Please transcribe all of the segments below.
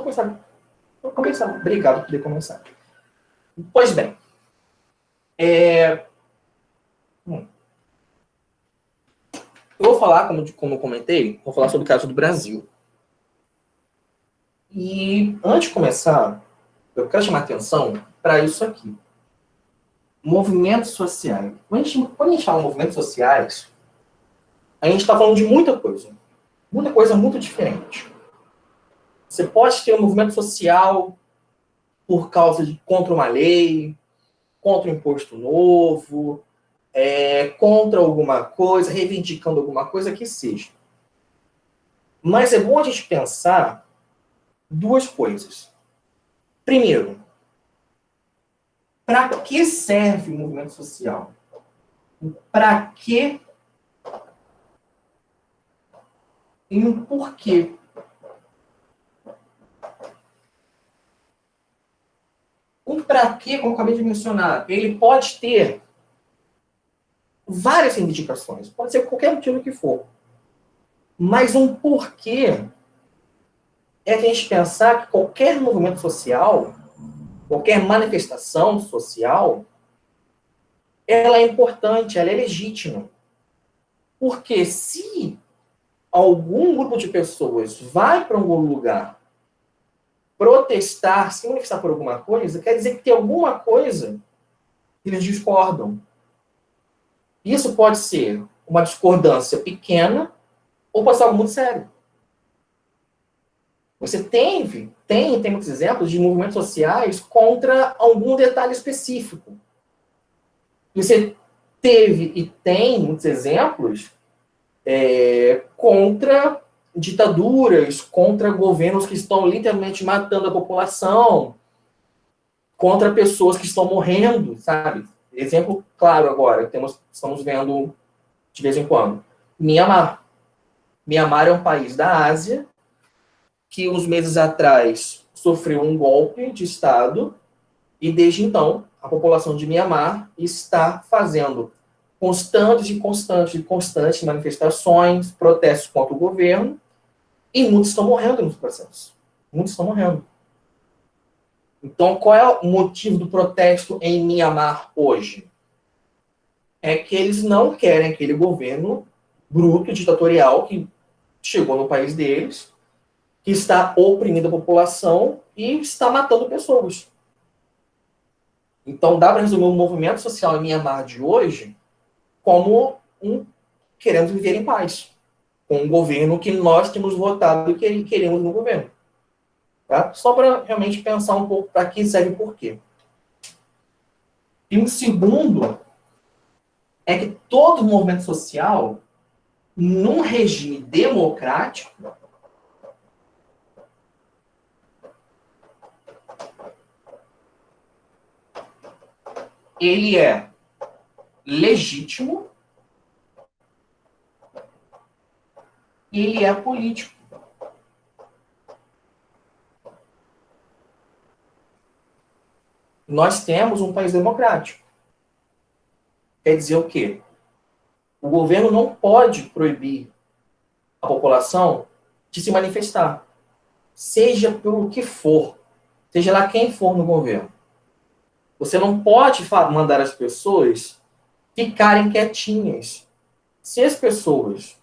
Vamos começar. Obrigado por poder começar. Pois bem, eu vou falar, como eu comentei, vou falar sobre o caso do Brasil. E antes de começar, eu quero chamar atenção para isso aqui. Movimentos sociais. Quando a gente fala em movimentos sociais, a gente está falando de muita coisa. Muita coisa muito diferente. Você pode ter um movimento social por causa de contra uma lei, contra um imposto novo, contra alguma coisa, reivindicando alguma coisa que seja. Mas é bom a gente pensar duas coisas. Primeiro, para que serve o movimento social? Para que e um porquê? Um para quê, como eu acabei de mencionar, ele pode ter várias reivindicações, pode ser qualquer motivo que for. Mas um porquê é a gente pensar que qualquer movimento social, qualquer manifestação social, ela é importante, ela é legítima. Porque se algum grupo de pessoas vai para algum lugar protestar, se manifestar por alguma coisa, quer dizer que tem alguma coisa que eles discordam. Isso pode ser uma discordância pequena ou pode ser algo muito sério. Você tem muitos exemplos de movimentos sociais contra algum detalhe específico. Você teve e tem muitos exemplos contra ditaduras, contra governos que estão literalmente matando a população, contra pessoas que estão morrendo, sabe? Exemplo claro agora, estamos vendo de vez em quando. Mianmar. Mianmar é um país da Ásia que uns meses atrás sofreu um golpe de Estado e desde então a população de Mianmar está fazendo constantes manifestações, protestos contra o governo e muitos estão morrendo nos processos. Muitos estão morrendo. Então, qual é o motivo do protesto em Mianmar hoje? É que eles não querem aquele governo bruto, ditatorial, que chegou no país deles, que está oprimindo a população e está matando pessoas. Então, dá para resumir o movimento social em Mianmar de hoje como querendo viver em paz, com um governo que nós temos votado e queremos no governo. Tá? Só para realmente pensar um pouco para que serve e por quê. E um segundo é que todo movimento social, num regime democrático, ele é legítimo e ele é político. Nós temos um país democrático. Quer dizer o quê? O governo não pode proibir a população de se manifestar, seja pelo que for, seja lá quem for no governo. Você não pode mandar as pessoas ficarem quietinhas. Se as pessoas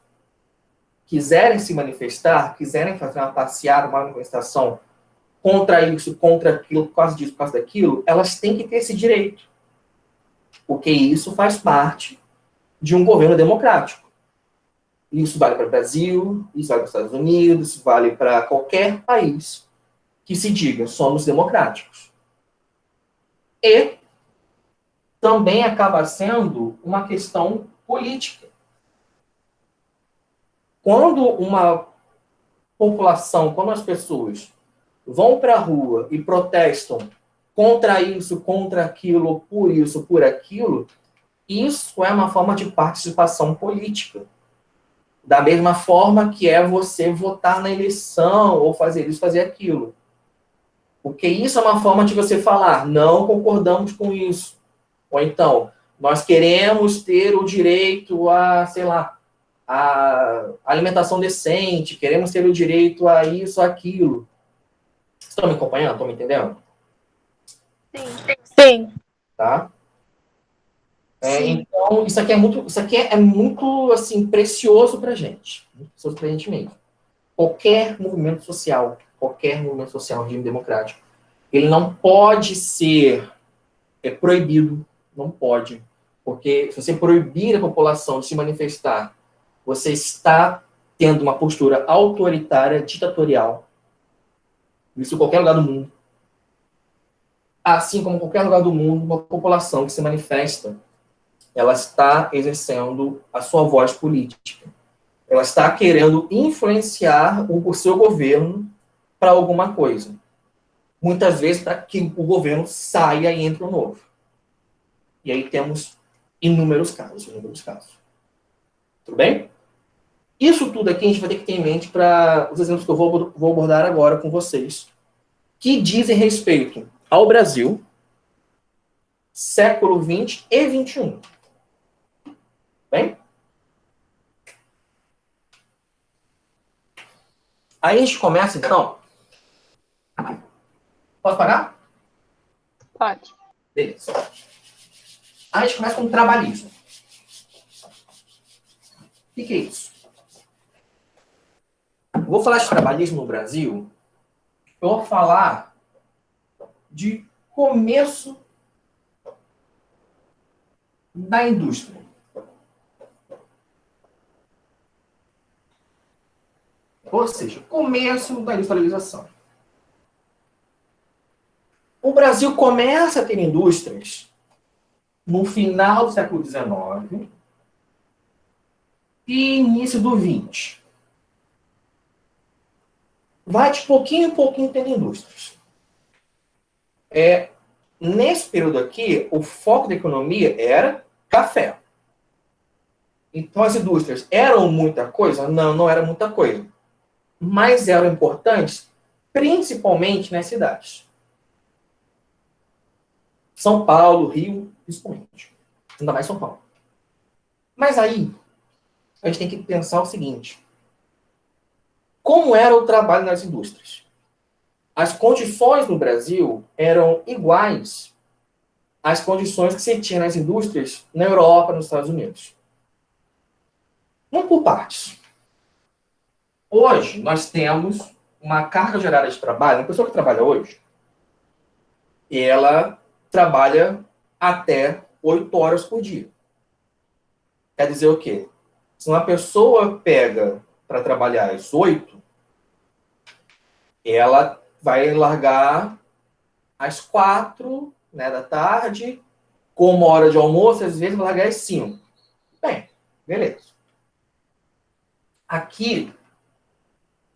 quiserem se manifestar, quiserem fazer uma passeada, uma manifestação contra isso, contra aquilo, por causa disso, por causa daquilo, elas têm que ter esse direito. Porque isso faz parte de um governo democrático. Isso vale para o Brasil, isso vale para os Estados Unidos, isso vale para qualquer país que se diga somos democráticos. E também acaba sendo uma questão política. Quando uma população, quando as pessoas vão para a rua e protestam contra isso, contra aquilo, por isso, por aquilo, isso é uma forma de participação política. Da mesma forma que é você votar na eleição, ou fazer isso, fazer aquilo. Porque isso é uma forma de você falar, não concordamos com isso. Ou então, nós queremos ter o direito a, sei lá, a alimentação decente, queremos ter o direito a isso, aquilo. Estão me acompanhando? Estão me entendendo? Sim. Tá? Sim. Então, isso aqui é muito assim, precioso para a gente. Muito precioso para a gente mesmo. Qualquer movimento social, regime democrático, ele não pode ser proibido, não pode. Porque se você proibir a população de se manifestar, você está tendo uma postura autoritária, ditatorial. Isso em qualquer lugar do mundo. Assim como em qualquer lugar do mundo, uma população que se manifesta, ela está exercendo a sua voz política. Ela está querendo influenciar o seu governo para alguma coisa. Muitas vezes para que o governo saia e entre um novo. E aí temos inúmeros casos, inúmeros casos. Tudo bem? Isso tudo aqui a gente vai ter que ter em mente para os exemplos que eu vou abordar agora com vocês, que dizem respeito ao Brasil, século XX e XXI. Bem? Aí a gente começa, então. Pode parar? Pode. Beleza. Aí a gente começa com o trabalhismo. O que é isso? Eu vou falar de trabalhismo no Brasil, eu vou falar de começo da indústria. Ou seja, começo da industrialização. O Brasil começa a ter indústrias no final do século XIX e início do XX. Vai de pouquinho em pouquinho tendo indústrias. Nesse período aqui, o foco da economia era café. Então, as indústrias eram muita coisa? Não, não era muita coisa. Mas eram importantes, principalmente nas cidades. São Paulo, Rio, principalmente. Ainda mais São Paulo. Mas aí, a gente tem que pensar o seguinte. Como era o trabalho nas indústrias? As condições no Brasil eram iguais às condições que se tinha nas indústrias na Europa, nos Estados Unidos. Vamos por partes. Hoje, nós temos uma carga horária de trabalho. Uma pessoa que trabalha hoje, ela trabalha até 8 horas por dia. Quer dizer o quê? Se uma pessoa pega para trabalhar às 8, ela vai largar às 4, né, da tarde, com uma hora de almoço, às vezes vai largar às 5. Bem, beleza. Aqui,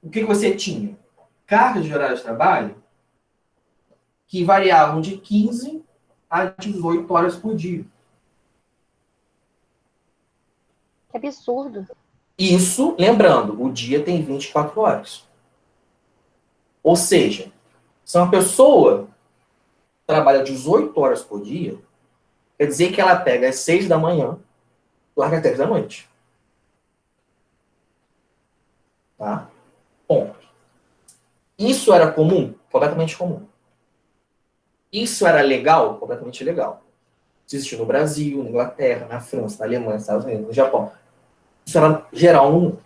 o que você tinha? Cargas de horário de trabalho que variavam de 15 a 18 horas por dia. Que absurdo. Isso, lembrando, o dia tem 24 horas. Ou seja, se uma pessoa trabalha 18 horas por dia, quer dizer que ela pega às 6 da manhã, larga às 10 da noite. Tá? Ponto. Isso era comum? Completamente comum. Isso era legal? Completamente legal. Isso existiu no Brasil, na Inglaterra, na França, na Alemanha, nos Estados Unidos, no Japão. Isso era geral no mundo.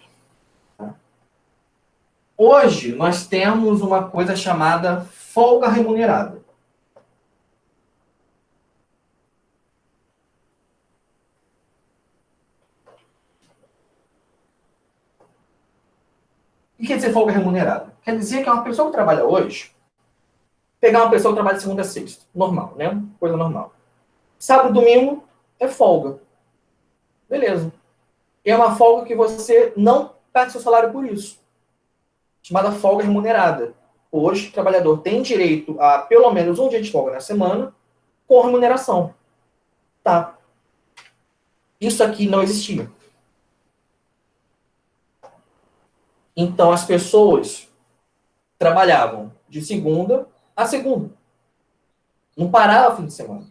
Tá? Hoje, nós temos uma coisa chamada folga remunerada. O que quer dizer folga remunerada? Quer dizer que é uma pessoa que trabalha hoje, pegar uma pessoa que trabalha de segunda a sexta. Normal, né? Coisa normal. Sábado e domingo é folga. Beleza. E é uma folga que você não perde seu salário por isso. Chamada folga remunerada. Hoje, o trabalhador tem direito a pelo menos um dia de folga na semana com remuneração. Tá. Isso aqui não existia. Então, as pessoas trabalhavam de segunda a segunda. Não parava o fim de semana.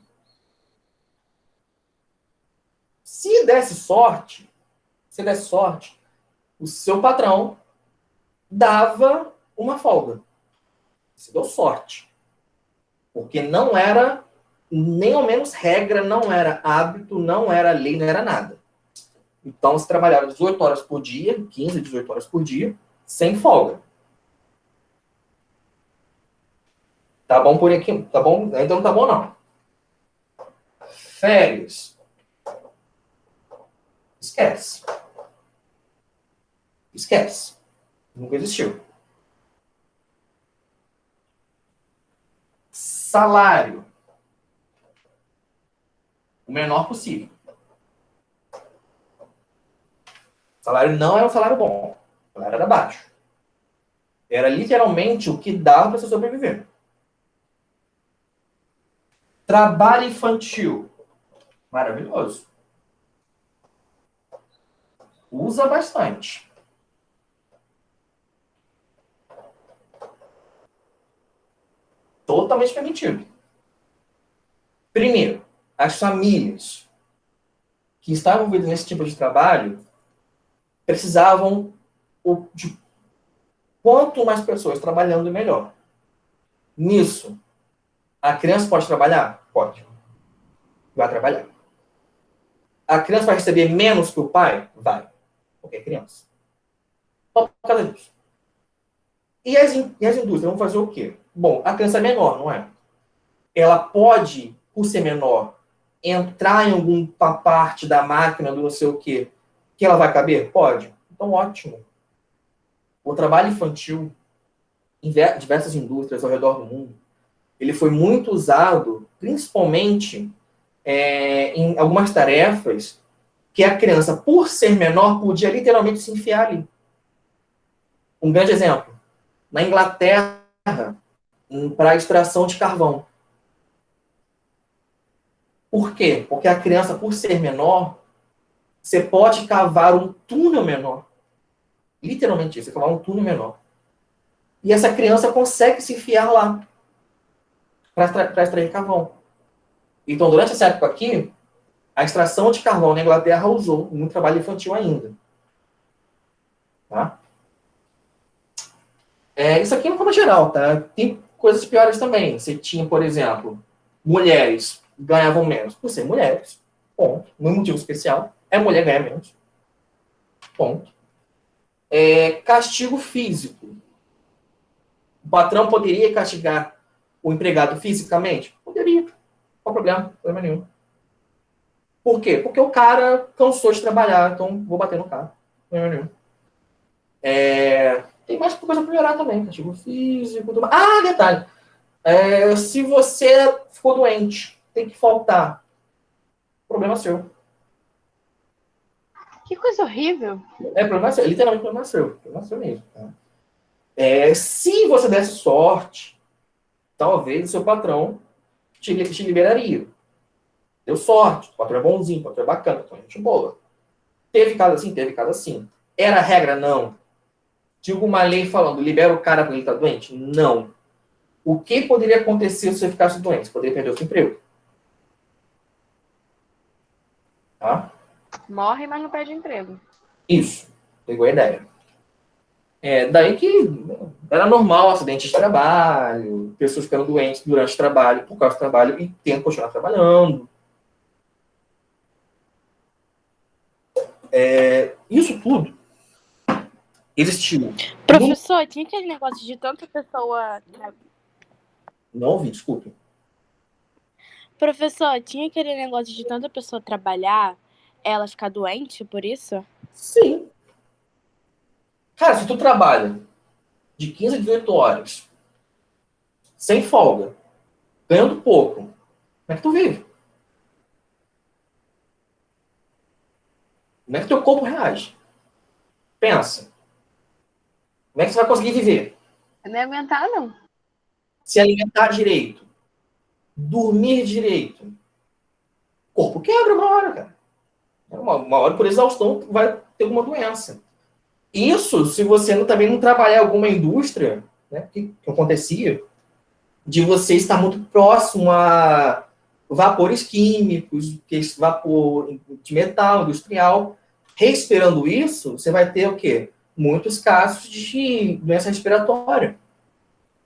Se desse sorte, o seu patrão dava uma folga. Você deu sorte. Porque não era, nem ao menos regra, não era hábito, não era lei, não era nada. Então, você trabalhava 18 horas por dia, 15, 18 horas por dia, sem folga. Tá bom por aqui? Tá bom? Então não tá bom, não. Férias. Esquece. Esquece. Nunca existiu. Salário. O menor possível. Salário não era um salário bom. O salário era baixo. Era literalmente o que dava para você sobreviver. Trabalho infantil. Maravilhoso. Usa bastante. Totalmente permitido. Primeiro, as famílias que estavam envolvidas nesse tipo de trabalho precisavam de quanto mais pessoas trabalhando, melhor. Nisso, a criança pode trabalhar? Pode. Vai trabalhar. A criança vai receber menos que o pai? Vai. Porque é criança. Só por causa disso. E as indústrias vão fazer o quê? Bom, a criança é menor, não é? Ela pode, por ser menor, entrar em alguma parte da máquina do não sei o quê, que ela vai caber? Pode. Então, ótimo. O trabalho infantil, em diversas indústrias ao redor do mundo, ele foi muito usado, principalmente em algumas tarefas que a criança, por ser menor, podia literalmente se enfiar ali. Um grande exemplo. Na Inglaterra, para a extração de carvão. Por quê? Porque a criança, por ser menor, você pode cavar um túnel menor. Literalmente isso, você cavar um túnel menor. E essa criança consegue se enfiar lá para extrair carvão. Então, durante essa época aqui, a extração de carvão na Inglaterra usou muito trabalho infantil ainda. Tá? Isso aqui é uma forma geral, tá? Tem coisas piores também. Você tinha, por exemplo, mulheres ganhavam menos por ser mulheres. Ponto. Não é motivo especial. É mulher ganha menos. Ponto. Castigo físico. O patrão poderia castigar o empregado fisicamente? Poderia. Qual problema? Problema nenhum. Por quê? Porque o cara cansou de trabalhar, então vou bater no cara. Problema nenhum. Tem mais coisa pra melhorar também. Castigo físico. Tudo... Ah, detalhe. Se você ficou doente, tem que faltar. Problema seu. Que coisa horrível. Problema seu. Literalmente problema seu. Problema seu mesmo. Tá? Se você desse sorte, talvez o seu patrão te liberaria. Deu sorte. O patrão é bonzinho, o patrão é bacana, o patrão é gente boa. Teve caso assim? Teve caso assim. Era regra? Não. Tinha alguma lei falando, libera o cara porque ele está doente? Não. O que poderia acontecer se você ficasse doente? Você poderia perder o seu emprego. Tá? Morre, mas não perde emprego. Isso. Pegou a ideia. Daí que era normal acidente de trabalho, pessoas ficando doentes durante o trabalho, por causa do trabalho, e tendo que continuar trabalhando. Isso tudo existiu. Professor, tinha aquele negócio de tanta pessoa. Não ouvi, desculpe. Professor, tinha aquele negócio de tanta pessoa trabalhar, ela ficar doente por isso? Sim. Cara, se tu trabalha de 15 a 18 horas, sem folga, ganhando pouco, como é que tu vive? Como é que teu corpo reage? Pensa. Como é que você vai conseguir viver? Não é aguentar, não. Se alimentar direito, dormir direito, o corpo quebra uma hora, cara. Uma hora por exaustão vai ter alguma doença. Isso se você também não trabalhar em alguma indústria, né, que acontecia, de você estar muito próximo a vapores químicos, vapor de metal, industrial. Respirando isso, você vai ter o quê? Muitos casos de doença respiratória.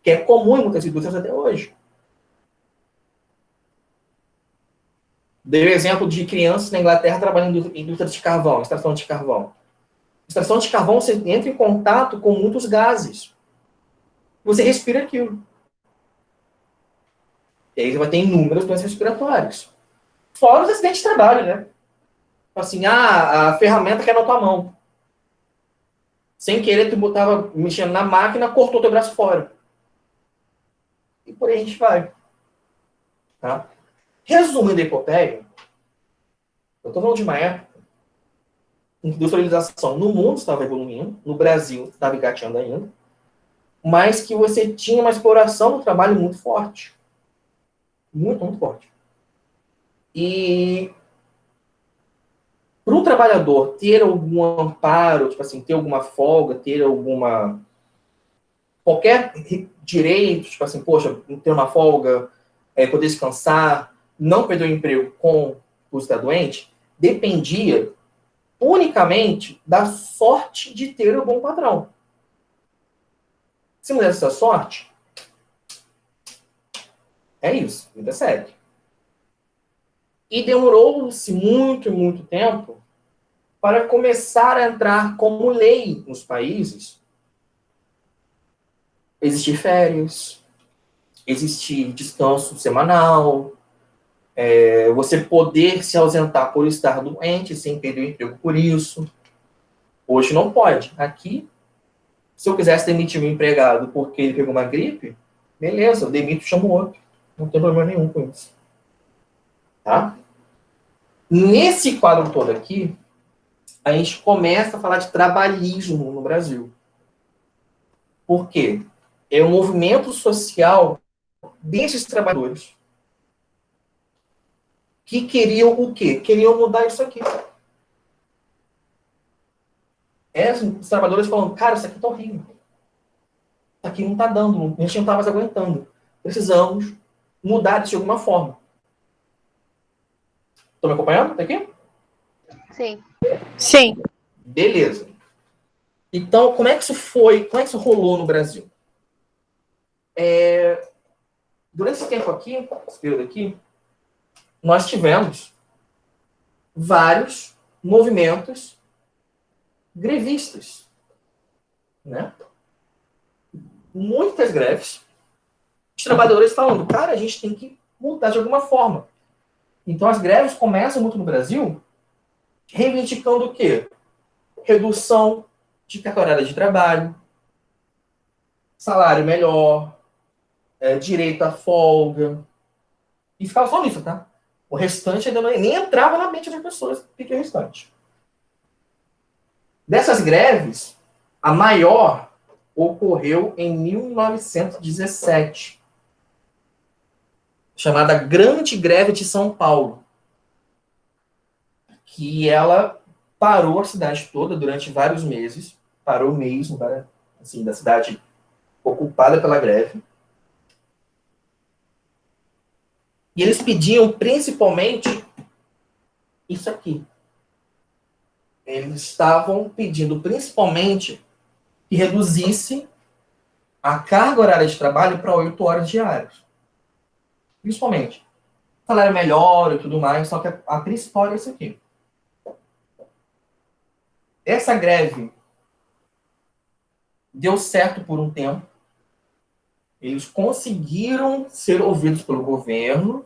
que é comum em muitas indústrias até hoje. Dei o exemplo de crianças na Inglaterra trabalhando em indústria de carvão, extração de carvão. Extração de carvão, você entra em contato com muitos gases. Você respira aquilo. E aí você vai ter inúmeras doenças respiratórias. Fora os acidentes de trabalho, né? Assim, a ferramenta caiu na tua mão. Sem querer, tu estava mexendo na máquina, cortou teu braço fora. E por aí a gente vai. Tá? Resumindo a epopeia, eu estou falando de uma época em que a industrialização no mundo estava evoluindo, no Brasil estava engateando ainda, mas que você tinha uma exploração do trabalho muito forte. Muito, muito forte. E para um trabalhador ter algum amparo, tipo assim, ter alguma folga, ter alguma qualquer direito, tipo assim, poxa, ter uma folga, poder descansar, não perder o emprego com o estar doente, dependia unicamente da sorte de ter um bom patrão. Se não desse essa sorte, é isso, vida segue. E demorou-se muito, muito tempo para começar a entrar como lei nos países existir férias, existir descanso semanal, você poder se ausentar por estar doente sem perder o emprego por isso. Hoje não pode. Aqui, se eu quisesse demitir um empregado porque ele pegou uma gripe, beleza, eu demito e chamo outro. Não tem problema nenhum com isso. Tá? Nesse quadro todo aqui, a gente começa a falar de trabalhismo no Brasil. Por quê? É um movimento social desses trabalhadores que queriam o quê? Queriam mudar isso aqui. Os trabalhadores falando, cara, isso aqui tá horrível. Isso aqui não tá dando, a gente não tá mais aguentando. Precisamos mudar isso de alguma forma. Estão me acompanhando? Tá aqui? Sim. Sim. Beleza. Então, como é que isso foi? Como é que isso rolou no Brasil? Durante esse tempo aqui, esse período aqui, nós tivemos vários movimentos grevistas, né? Muitas greves. Os trabalhadores falando, cara, a gente tem que mudar de alguma forma. Então, as greves começam muito no Brasil reivindicando o quê? Redução de carga horária de trabalho, salário melhor, direito à folga. E ficava só nisso, tá? O restante ainda nem entrava na mente das pessoas. O que é o restante? Dessas greves, a maior ocorreu em 1917, chamada Grande Greve de São Paulo, que ela parou a cidade toda durante vários meses, parou mesmo, assim, da cidade ocupada pela greve. E eles pediam principalmente isso aqui. Eles estavam pedindo principalmente que reduzisse a carga horária de trabalho para 8 horas diárias. Principalmente. Salário melhor e tudo mais, só que a principal é isso aqui. Essa greve deu certo por um tempo. Eles conseguiram ser ouvidos pelo governo,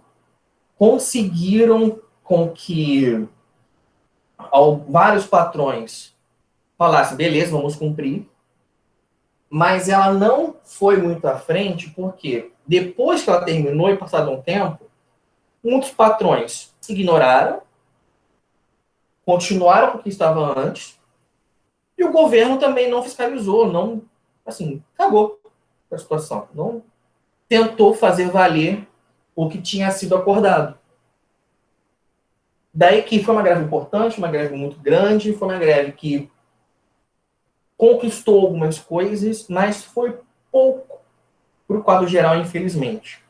conseguiram com que vários patrões falassem, beleza, vamos cumprir. Mas ela não foi muito à frente, porque depois que ela terminou e passado um tempo, muitos patrões se ignoraram, continuaram com o que estava antes, e o governo também não fiscalizou, não, assim, cagou a situação. Não tentou fazer valer o que tinha sido acordado. Daí que foi uma greve importante, uma greve muito grande, foi uma greve que conquistou algumas coisas, mas foi pouco para o quadro geral, infelizmente.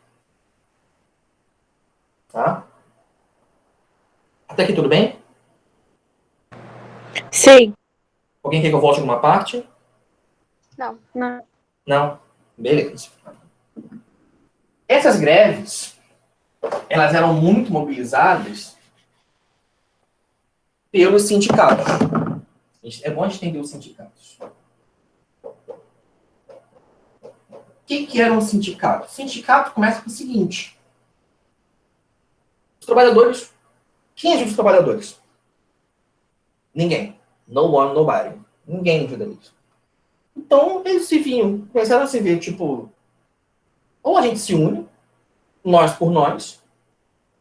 Tá? Até aqui tudo bem? Sim. Alguém quer que eu volte em alguma parte? Não. Não. Não? Beleza. Essas greves, elas eram muito mobilizadas pelos sindicatos. É bom a gente entender os sindicatos. O que era um sindicato? O sindicato começa com o seguinte. Os trabalhadores... Quem ajuda os trabalhadores? Ninguém. No one, nobody. Ninguém ajuda eles. Então, eles começaram a se ver, tipo... Ou a gente se une, nós por nós,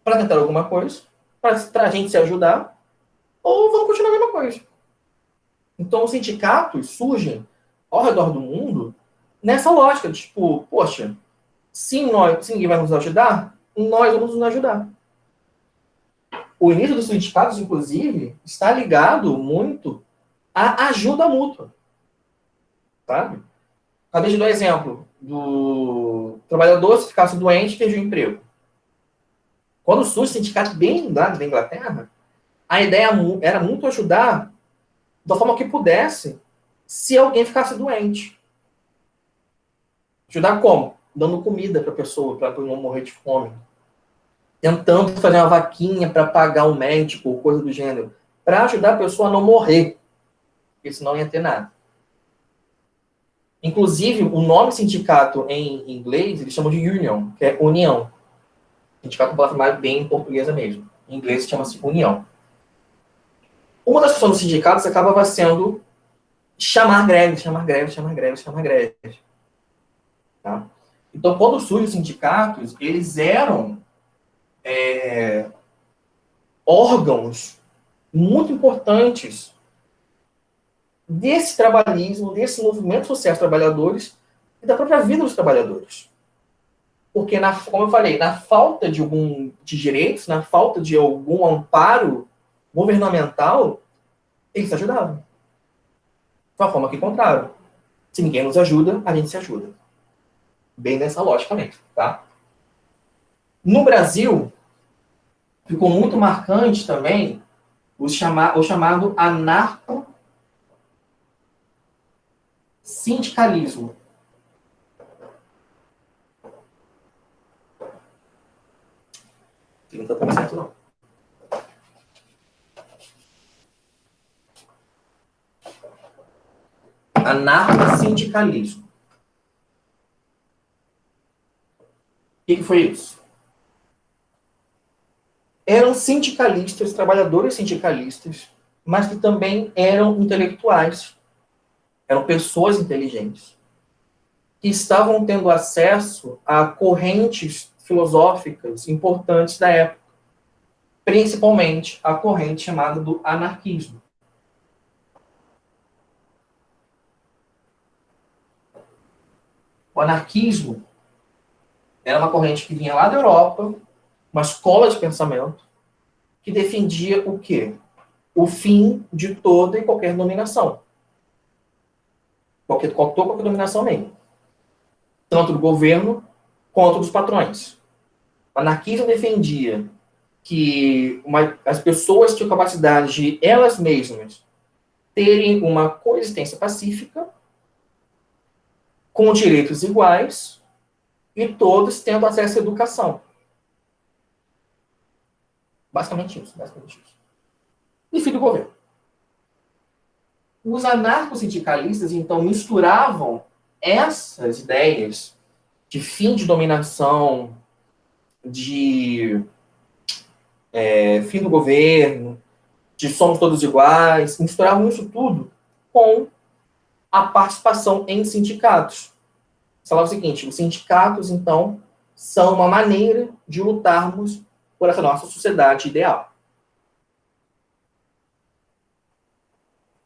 para tentar alguma coisa, para a gente se ajudar, ou vamos continuar a mesma coisa. Então, os sindicatos surgem ao redor do mundo nessa lógica, tipo, poxa, se ninguém vai nos ajudar, nós vamos nos ajudar. O início dos sindicatos, inclusive, está ligado muito à ajuda mútua. Sabe? Acabei de dar o exemplo do trabalhador, se ficasse doente, perdia o emprego. Quando surge o sindicato bem lá da Inglaterra, a ideia era muito ajudar da forma que pudesse se alguém ficasse doente. Ajudar como? Dando comida para a pessoa, para não morrer de fome. Tentando fazer uma vaquinha para pagar um médico ou coisa do gênero. Para ajudar a pessoa a não morrer. Porque senão não ia ter nada. Inclusive, o nome sindicato em inglês, eles chamam de union, que é união. Sindicato é uma palavra bem portuguesa mesmo. Em inglês chama-se união. Uma das funções dos sindicatos acabava sendo chamar greve. Tá? Então, quando surgem os sindicatos, eles eram órgãos muito importantes desse trabalhismo, desse movimento social dos trabalhadores e da própria vida dos trabalhadores. Porque, como eu falei, na falta de direitos, na falta de algum amparo governamental, eles se ajudavam. Foi a forma que encontraram. Se ninguém nos ajuda, a gente se ajuda. Bem nessa lógica mesmo, tá? No Brasil, ficou muito marcante também o chamado anarco-sindicalismo. Não está tão certo, não. Anarco-sindicalismo. O que foi isso? Eram sindicalistas, trabalhadores sindicalistas, mas que também eram intelectuais. Eram pessoas inteligentes. Que estavam tendo acesso a correntes filosóficas importantes da época. Principalmente a corrente chamada do anarquismo. O anarquismo era uma corrente que vinha lá da Europa, uma escola de pensamento, que defendia o quê? O fim de toda e qualquer dominação. Qualquer dominação mesmo. Tanto do governo, quanto dos patrões. O anarquismo defendia que as pessoas tinham capacidade de elas mesmas terem uma coexistência pacífica, com direitos iguais, e todos tendo acesso à educação. Basicamente isso. E fim do governo. Os anarcos-sindicalistas, então, misturavam essas ideias de fim de dominação, de fim do governo, de somos todos iguais, misturavam isso tudo com a participação em sindicatos. Falava o seguinte, os sindicatos, então, são uma maneira de lutarmos por essa nossa sociedade ideal.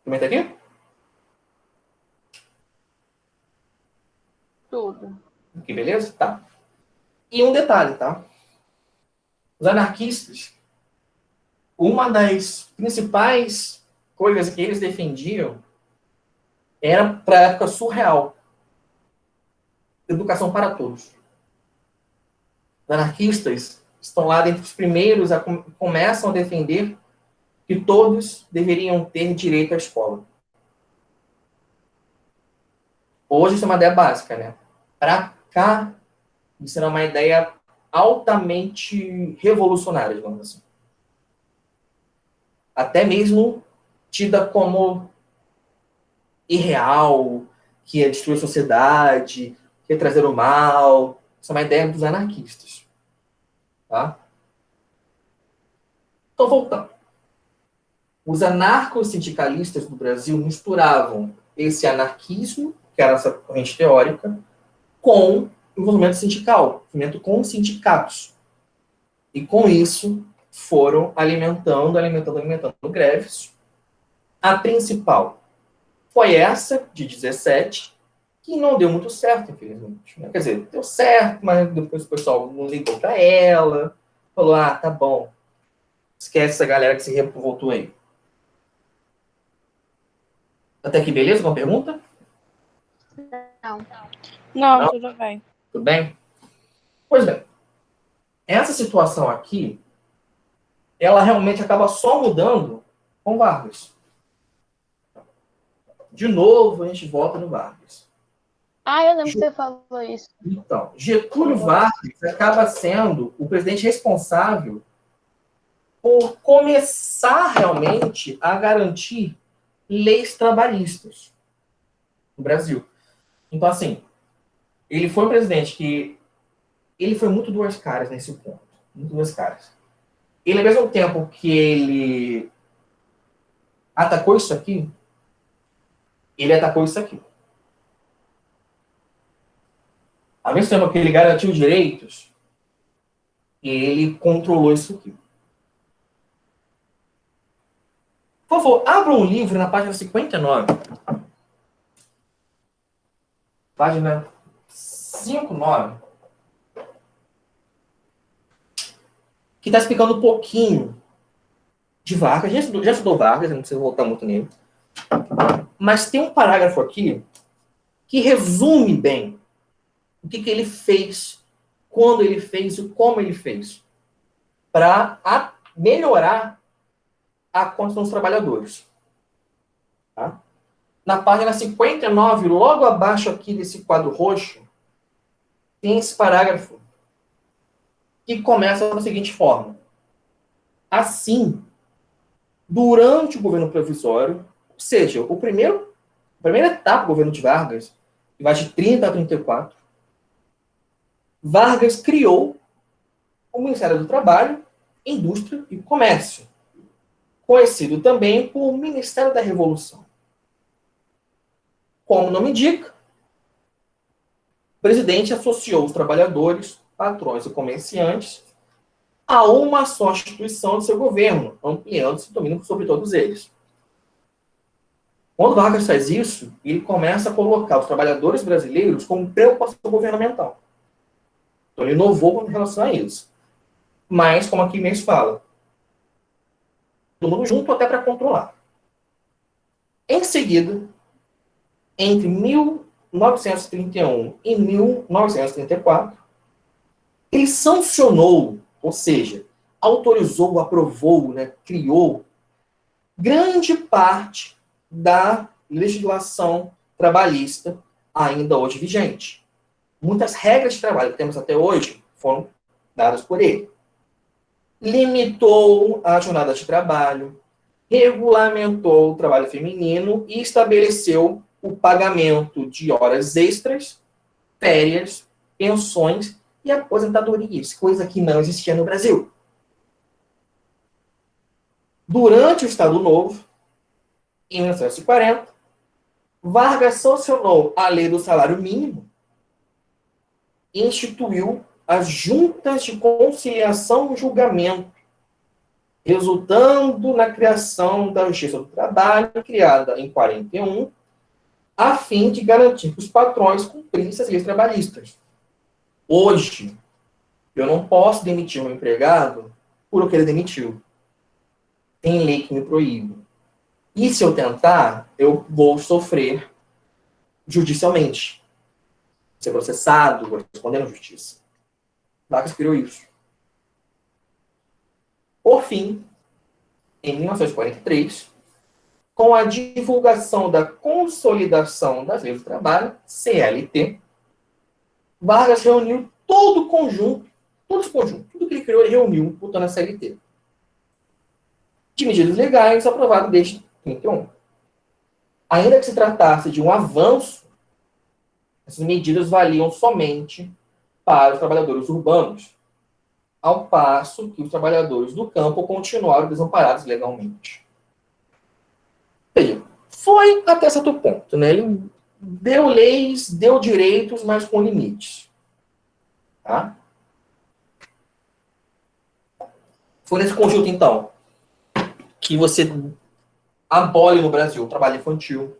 Comenta aqui? Tudo. Aqui, beleza? Tá. E um detalhe, tá? Os anarquistas, uma das principais coisas que eles defendiam era para a época surreal. Educação para todos. Os anarquistas estão lá dentre os primeiros começam a defender que todos deveriam ter direito à escola. Hoje isso é uma ideia básica, né? Para Isso era uma ideia altamente revolucionária, digamos assim. Até mesmo tida como irreal, que ia destruir a sociedade, que ia trazer o mal. Isso é uma ideia dos anarquistas. Tá? Então, voltando. Os anarcossindicalistas do Brasil misturavam esse anarquismo, que era essa corrente teórica, com o movimento sindical, o movimento com sindicatos. E com isso foram alimentando greves. A principal foi essa, de 17, que não deu muito certo, infelizmente. Quer dizer, deu certo, mas depois o pessoal não ligou para ela, falou, tá bom, esquece essa galera que se revoltou aí. Até aqui, beleza? Alguma pergunta? Não, tudo bem. Tudo bem? Pois bem, essa situação aqui, ela realmente acaba só mudando com Vargas. De novo, a gente volta no Vargas. Eu lembro que você falou isso. Então, Getúlio Vargas acaba sendo o presidente responsável por começar realmente a garantir leis trabalhistas no Brasil. Então, assim, ele foi um presidente que ele foi muito duas caras nesse ponto. Muito duas caras. Ele, ao mesmo tempo que ele atacou isso aqui, ele atacou isso aqui. Ao mesmo tempo que ele garantiu direitos, ele controlou isso aqui. Por favor, abra um livro na página 59. Página 59. Que está explicando um pouquinho de Vargas. Já estudou Vargas, não precisa voltar muito nele. Mas tem um parágrafo aqui que resume bem o que ele fez, quando ele fez e como ele fez, para melhorar a condição dos trabalhadores. Tá? Na página 59, logo abaixo aqui desse quadro roxo, tem esse parágrafo que começa da seguinte forma. Assim, durante o governo provisório, ou seja, a primeira etapa do governo de Vargas, que vai de 30 a 34, Vargas criou o Ministério do Trabalho, Indústria e Comércio, conhecido também por Ministério da Revolução. Como o nome indica, o presidente associou os trabalhadores, patrões e comerciantes a uma só instituição de seu governo, ampliando seu domínio sobre todos eles. Quando Vargas faz isso, ele começa a colocar os trabalhadores brasileiros como preocupação governamental. Então, ele inovou com relação a isso. Mas, como aqui mesmo fala, todo mundo junto até para controlar. Em seguida, entre 1931 e 1934, ele sancionou, ou seja, autorizou, aprovou, criou grande parte da legislação trabalhista ainda hoje vigente. Muitas regras de trabalho que temos até hoje foram dadas por ele. Limitou a jornada de trabalho, regulamentou o trabalho feminino e estabeleceu o pagamento de horas extras, férias, pensões e aposentadorias, coisa que não existia no Brasil. Durante o Estado Novo, em 1940, Vargas sancionou a Lei do Salário Mínimo e instituiu as juntas de conciliação e julgamento, resultando na criação da Justiça do Trabalho, criada em 1941, a fim de garantir que os patrões cumprissem as leis trabalhistas. Hoje, eu não posso demitir um empregado por o que ele demitiu. Tem lei que me proíbe. E se eu tentar, eu vou sofrer judicialmente. Ser processado, vou responder na justiça. Vargas criou isso. Por fim, em 1943, com a divulgação da Consolidação das Leis do Trabalho, CLT, Vargas reuniu todo o conjunto, todo esse conjunto, tudo que ele criou, ele reuniu, botando na CLT. De medidas legais aprovadas desde 31. Ainda que se tratasse de um avanço, essas medidas valiam somente para os trabalhadores urbanos, ao passo que os trabalhadores do campo continuaram desamparados legalmente. Veja, foi até certo ponto, né? Ele deu leis, deu direitos, mas com limites. Tá? Foi nesse conjunto, então, que você abole no Brasil o trabalho infantil,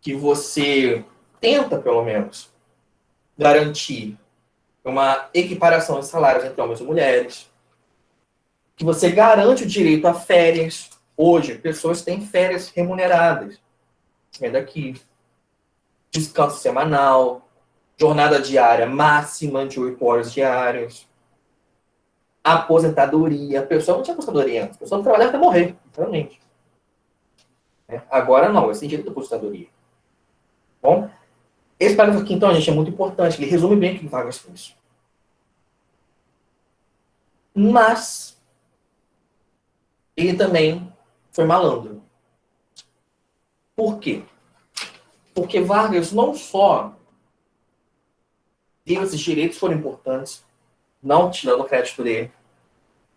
que você tenta, pelo menos, garantir uma equiparação de salários entre homens e mulheres, que você garante o direito a férias. Hoje, pessoas têm férias remuneradas. Vem daqui. Descanso semanal, jornada diária máxima de 8 horas diárias, aposentadoria. A pessoa não tinha aposentadoria antes. A pessoa trabalhava até morrer, literalmente. Agora não, esse direito à aposentadoria. Bom, esse parágrafo aqui, então, gente, é muito importante. Ele resume bem o que Vargas fez. Mas ele também foi malandro. Por quê? Porque Vargas não só deu esses direitos, foram importantes, não tirando o crédito dele,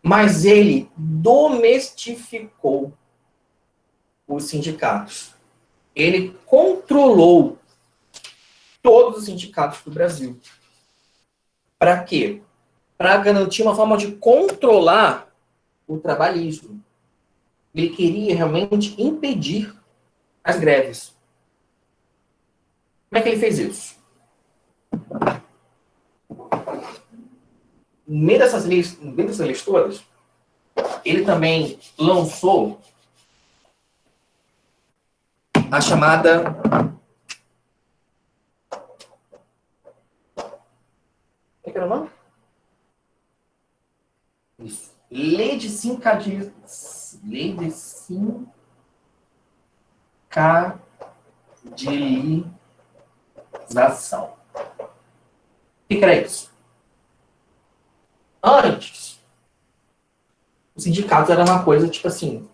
mas ele domestificou os sindicatos. Ele controlou todos os sindicatos do Brasil. Para quê? Para garantir uma forma de controlar o trabalhismo. Ele queria realmente impedir as greves. Como é que ele fez isso? No meio dessas leis todas, ele também lançou a chamada o que era o nome? Isso. Lei de sincadilização. O que era isso? Antes, o sindicato era uma coisa tipo assim,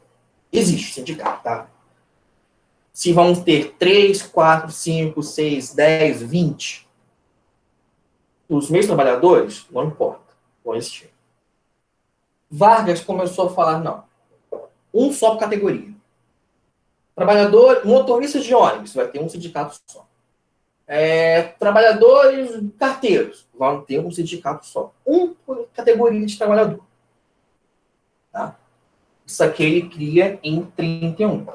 existe sindicato, tá? Se vamos ter 3, 4, 5, 6, 10, 20, os mesmos trabalhadores, não importa, vão existir. Vargas começou a falar, não, um só por categoria. Trabalhador, motorista de ônibus, vai ter um sindicato só. Trabalhadores carteiros, vão ter um sindicato só. Um por categoria de trabalhador. Tá? Isso aqui ele cria em 31.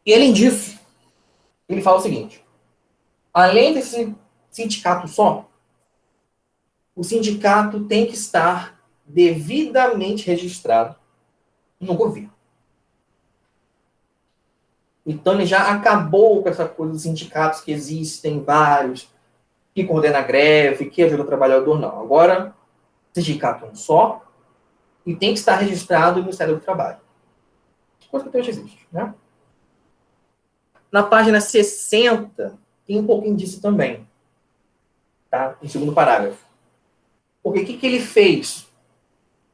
E além disso, ele fala o seguinte, além desse sindicato só, o sindicato tem que estar devidamente registrado no governo. Então, ele já acabou com essa coisa dos sindicatos que existem, vários, que coordena a greve, que ajuda o trabalhador, não. Agora, sindicato é um só, e tem que estar registrado no Ministério do Trabalho. Coisa que até hoje existe, né? Na página 60, tem um pouquinho disso também. Tá? No segundo parágrafo. Porque o que ele fez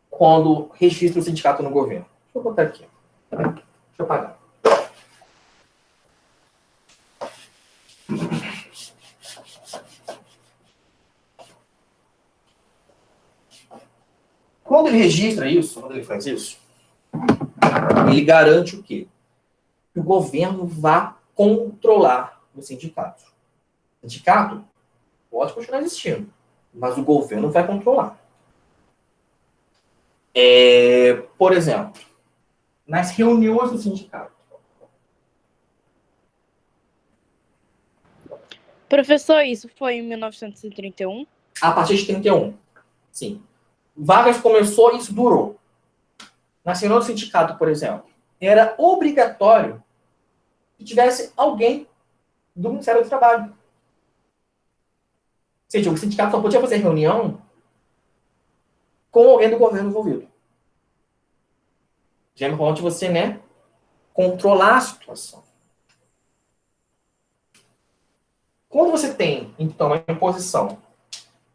quando registra o sindicato no governo? Deixa eu botar aqui. Deixa eu apagar. Quando ele registra isso, quando ele faz isso, ele garante o quê? Que o governo vá controlar os sindicatos. O sindicato pode continuar existindo, mas o governo vai controlar. Por exemplo, nas reuniões do sindicato. Professor, isso foi em 1931? A partir de 31. Sim. Vargas começou e isso durou. Na reunião do sindicato, por exemplo, era obrigatório que tivesse alguém do Ministério do Trabalho. Ou seja, o sindicato só podia fazer reunião com alguém do governo envolvido. Já é importante você, controlar a situação. Quando você tem, então, a imposição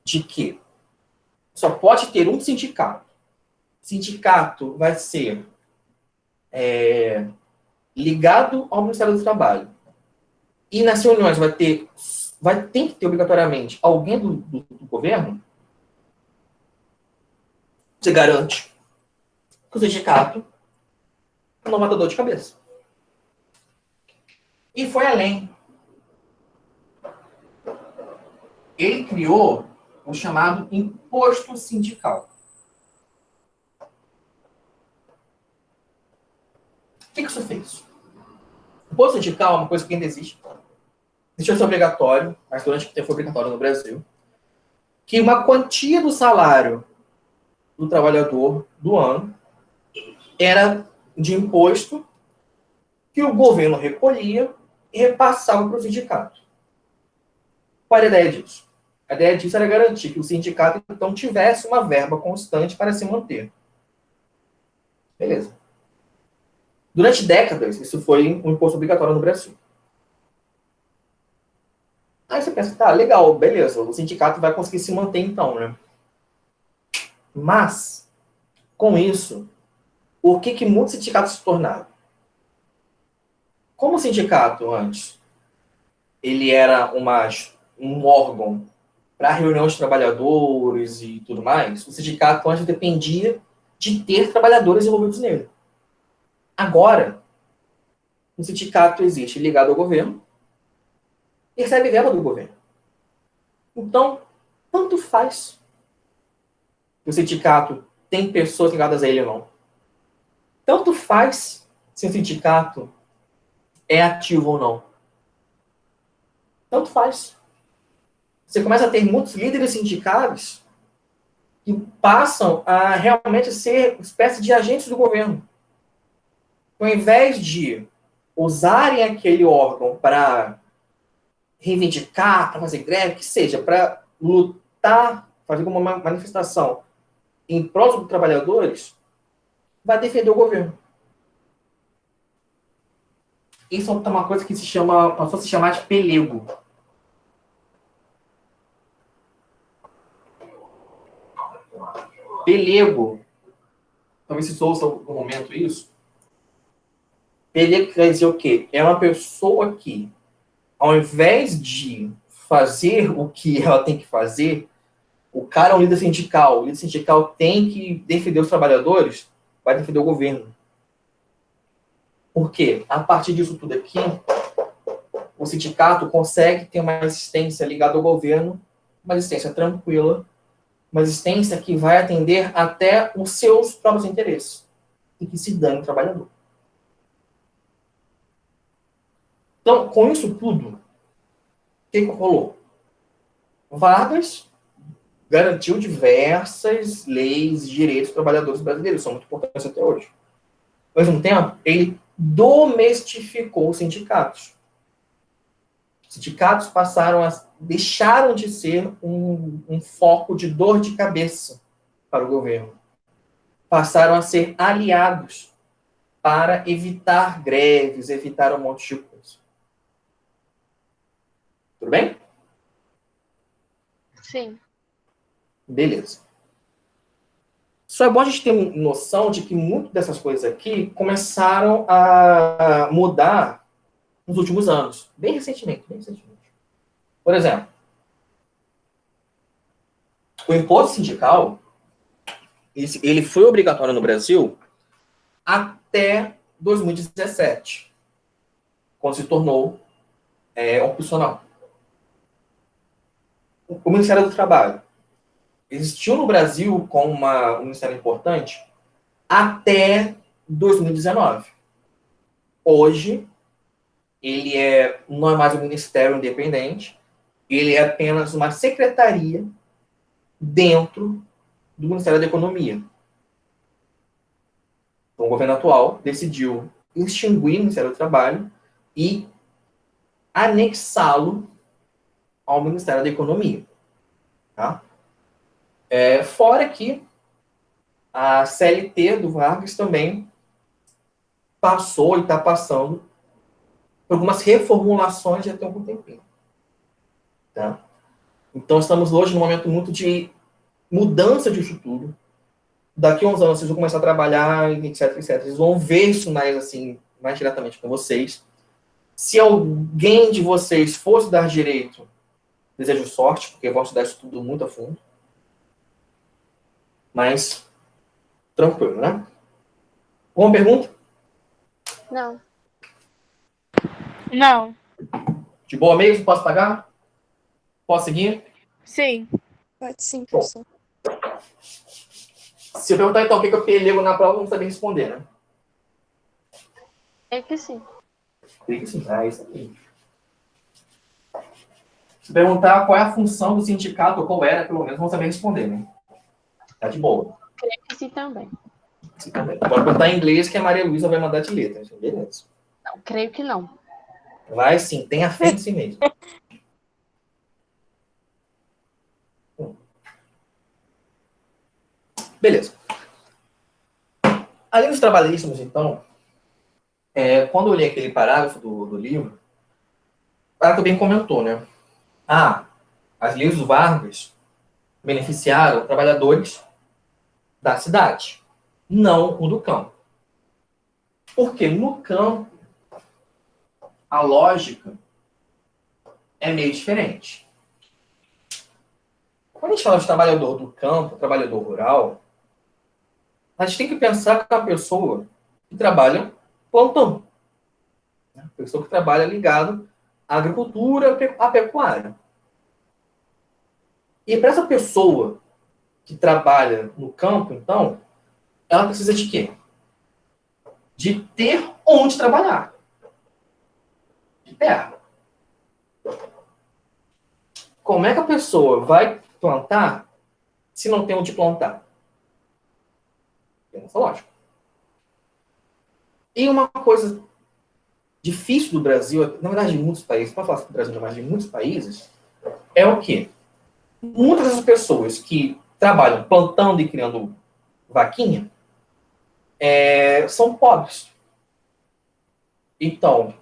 de que só pode ter um sindicato, o sindicato vai ser ligado ao Ministério do Trabalho, e nas reuniões tem que ter obrigatoriamente alguém do governo, você garante que o sindicato não vai dar dor de cabeça. E foi além. Ele criou o chamado imposto sindical. O que isso fez? O imposto sindical é uma coisa que ainda existe. Deixou de ser obrigatório, mas durante o tempo foi obrigatório no Brasil, que uma quantia do salário do trabalhador do ano era de imposto que o governo recolhia e repassava para o sindicato. Qual era a ideia disso? A ideia disso era garantir que o sindicato, então, tivesse uma verba constante para se manter. Beleza. Durante décadas, isso foi um imposto obrigatório no Brasil. Aí você pensa, tá, legal, beleza, o sindicato vai conseguir se manter então, né? Mas, com isso, o que muitos sindicatos se tornaram? Como o sindicato, antes, ele era um órgão para reunião de trabalhadores e tudo mais, o sindicato antes dependia de ter trabalhadores envolvidos nele. Agora, o sindicato existe ligado ao governo e recebe verba do governo. Então, tanto faz que o sindicato tem pessoas ligadas a ele ou não. Tanto faz se o sindicato é ativo ou não. Tanto faz. Você começa a ter muitos líderes sindicais que passam a realmente ser uma espécie de agentes do governo. Ao invés de usarem aquele órgão para reivindicar, para fazer greve, que seja, para lutar, fazer uma manifestação em prol dos trabalhadores, vai defender o governo. Isso é uma coisa que passou a se chamar de pelego. Pelego, talvez se ouça no momento isso. Pelego quer dizer o quê? É uma pessoa que, ao invés de fazer o que ela tem que fazer, o cara é um líder sindical. O líder sindical tem que defender os trabalhadores, vai defender o governo. Por quê? A partir disso tudo aqui, o sindicato consegue ter uma assistência ligada ao governo, uma assistência tranquila, uma assistência que vai atender até os seus próprios interesses e que se dane o trabalhador. Então, com isso tudo, o que rolou? Vargas garantiu diversas leis e direitos dos trabalhadores brasileiros, são muito importantes até hoje. Ao mesmo tempo, ele domestificou os sindicatos. Os sindicatos deixaram de ser um foco de dor de cabeça para o governo. Passaram a ser aliados para evitar greves, evitar um monte de coisa. Tudo bem? Sim. Beleza. Só é bom a gente ter noção de que muitas dessas coisas aqui começaram a mudar nos últimos anos. Bem recentemente. Por exemplo, o imposto sindical, ele foi obrigatório no Brasil até 2017, quando se tornou opcional. O Ministério do Trabalho existiu no Brasil como um ministério importante até 2019. Hoje, ele não é mais um ministério independente, ele é apenas uma secretaria dentro do Ministério da Economia. Então, o governo atual decidiu extinguir o Ministério do Trabalho e anexá-lo ao Ministério da Economia. Tá? Fora que a CLT do Vargas também passou e está passando por algumas reformulações já tem algum tempinho. Tá? Então, estamos hoje num momento muito de mudança disso tudo. Daqui a uns anos, vocês vão começar a trabalhar, etc, etc. Vocês vão ver isso mais, assim, mais diretamente com vocês. Se alguém de vocês fosse dar direito, desejo sorte, porque eu vou estudar isso tudo muito a fundo. Mas, tranquilo, né? Alguma pergunta? Não. Não. De boa mesmo? Posso pagar? Posso seguir? Sim. Pode sim, Bom. professor. Se eu perguntar, então, o que eu pelego na prova, eu não sabia responder, né? É que sim. Tem que sim. Isso aqui. Se perguntar qual é a função do sindicato, ou qual era, pelo menos, vão saber responder, né? Tá de boa. Creio que sim também. Sim, também. Pode perguntar em inglês, que a Maria Luísa vai mandar de letra. Beleza. Não, creio que não. Vai sim, tenha fé em si mesmo. Beleza. Além dos trabalhistas, então, quando eu li aquele parágrafo do livro, o cara também comentou, né? As leis do Vargas beneficiaram trabalhadores da cidade, não o do campo. Porque no campo, a lógica é meio diferente. Quando a gente fala de trabalhador do campo, trabalhador rural, a gente tem que pensar que é uma pessoa que trabalha plantão. Né? Pessoa que trabalha ligado à agricultura, à pecuária. E para essa pessoa que trabalha no campo, então, ela precisa de quê? De ter onde trabalhar. De terra. Como é que a pessoa vai plantar se não tem onde plantar? Tem essa lógica. E uma coisa difícil do Brasil, na verdade de muitos países, para falar do Brasil, mas de muitos países, é o quê? Muitas das pessoas que trabalham plantando e criando vaquinha são pobres. Então,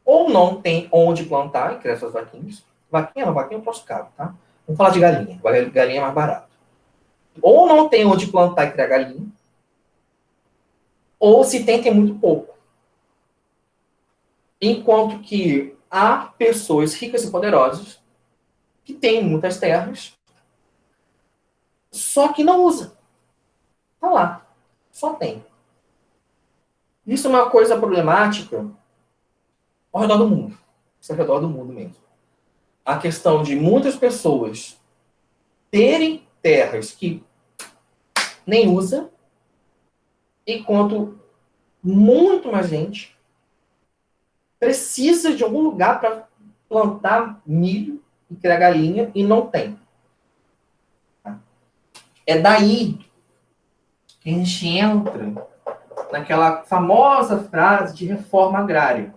ou não tem onde plantar e criar essas vaquinhas. Vaquinha não, vaquinha é um troço caro, tá? Vamos falar de galinha. Galinha é mais barato. Ou não tem onde plantar e criar galinha, ou se tem muito pouco. Enquanto que há pessoas ricas e poderosas que têm muitas terras, só que não usam. Tá lá. Só tem. Isso é uma coisa problemática ao redor do mundo. Isso é ao redor do mundo mesmo. A questão de muitas pessoas terem terras que nem usa, enquanto muito mais gente precisa de algum lugar para plantar milho e criar galinha e não tem. É daí que a gente entra naquela famosa frase de reforma agrária.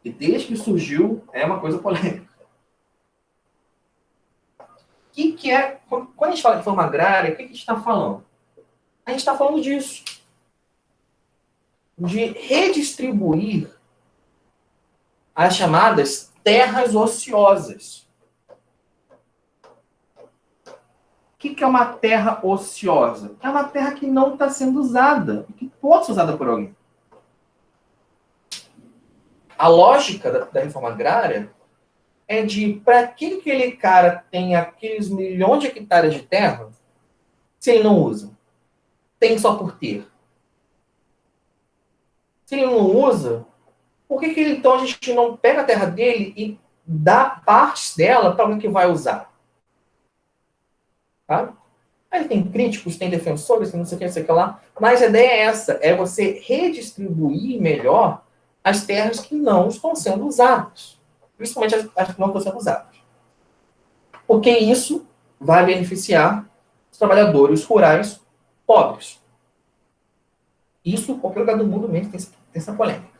E desde que surgiu, é uma coisa polêmica. O que é... Quando a gente fala de reforma agrária, o que a gente está falando? A gente está falando disso. De redistribuir as chamadas terras ociosas. O que é uma terra ociosa? É uma terra que não está sendo usada, que pode ser usada por alguém. A lógica da reforma agrária é de, para que aquele cara tem aqueles milhões de hectares de terra, se ele não usa? Tem só por ter. Se ele não usa, por que então a gente não pega a terra dele e dá partes dela para alguém que vai usar? Tá? Aí tem críticos, tem defensores, tem não sei o que, não sei o que lá, mas a ideia é essa, é você redistribuir melhor as terras que não estão sendo usadas. Principalmente as que não estão sendo usadas. Porque isso vai beneficiar os trabalhadores rurais pobres. Isso em qualquer lugar do mundo mesmo tem essa polêmica.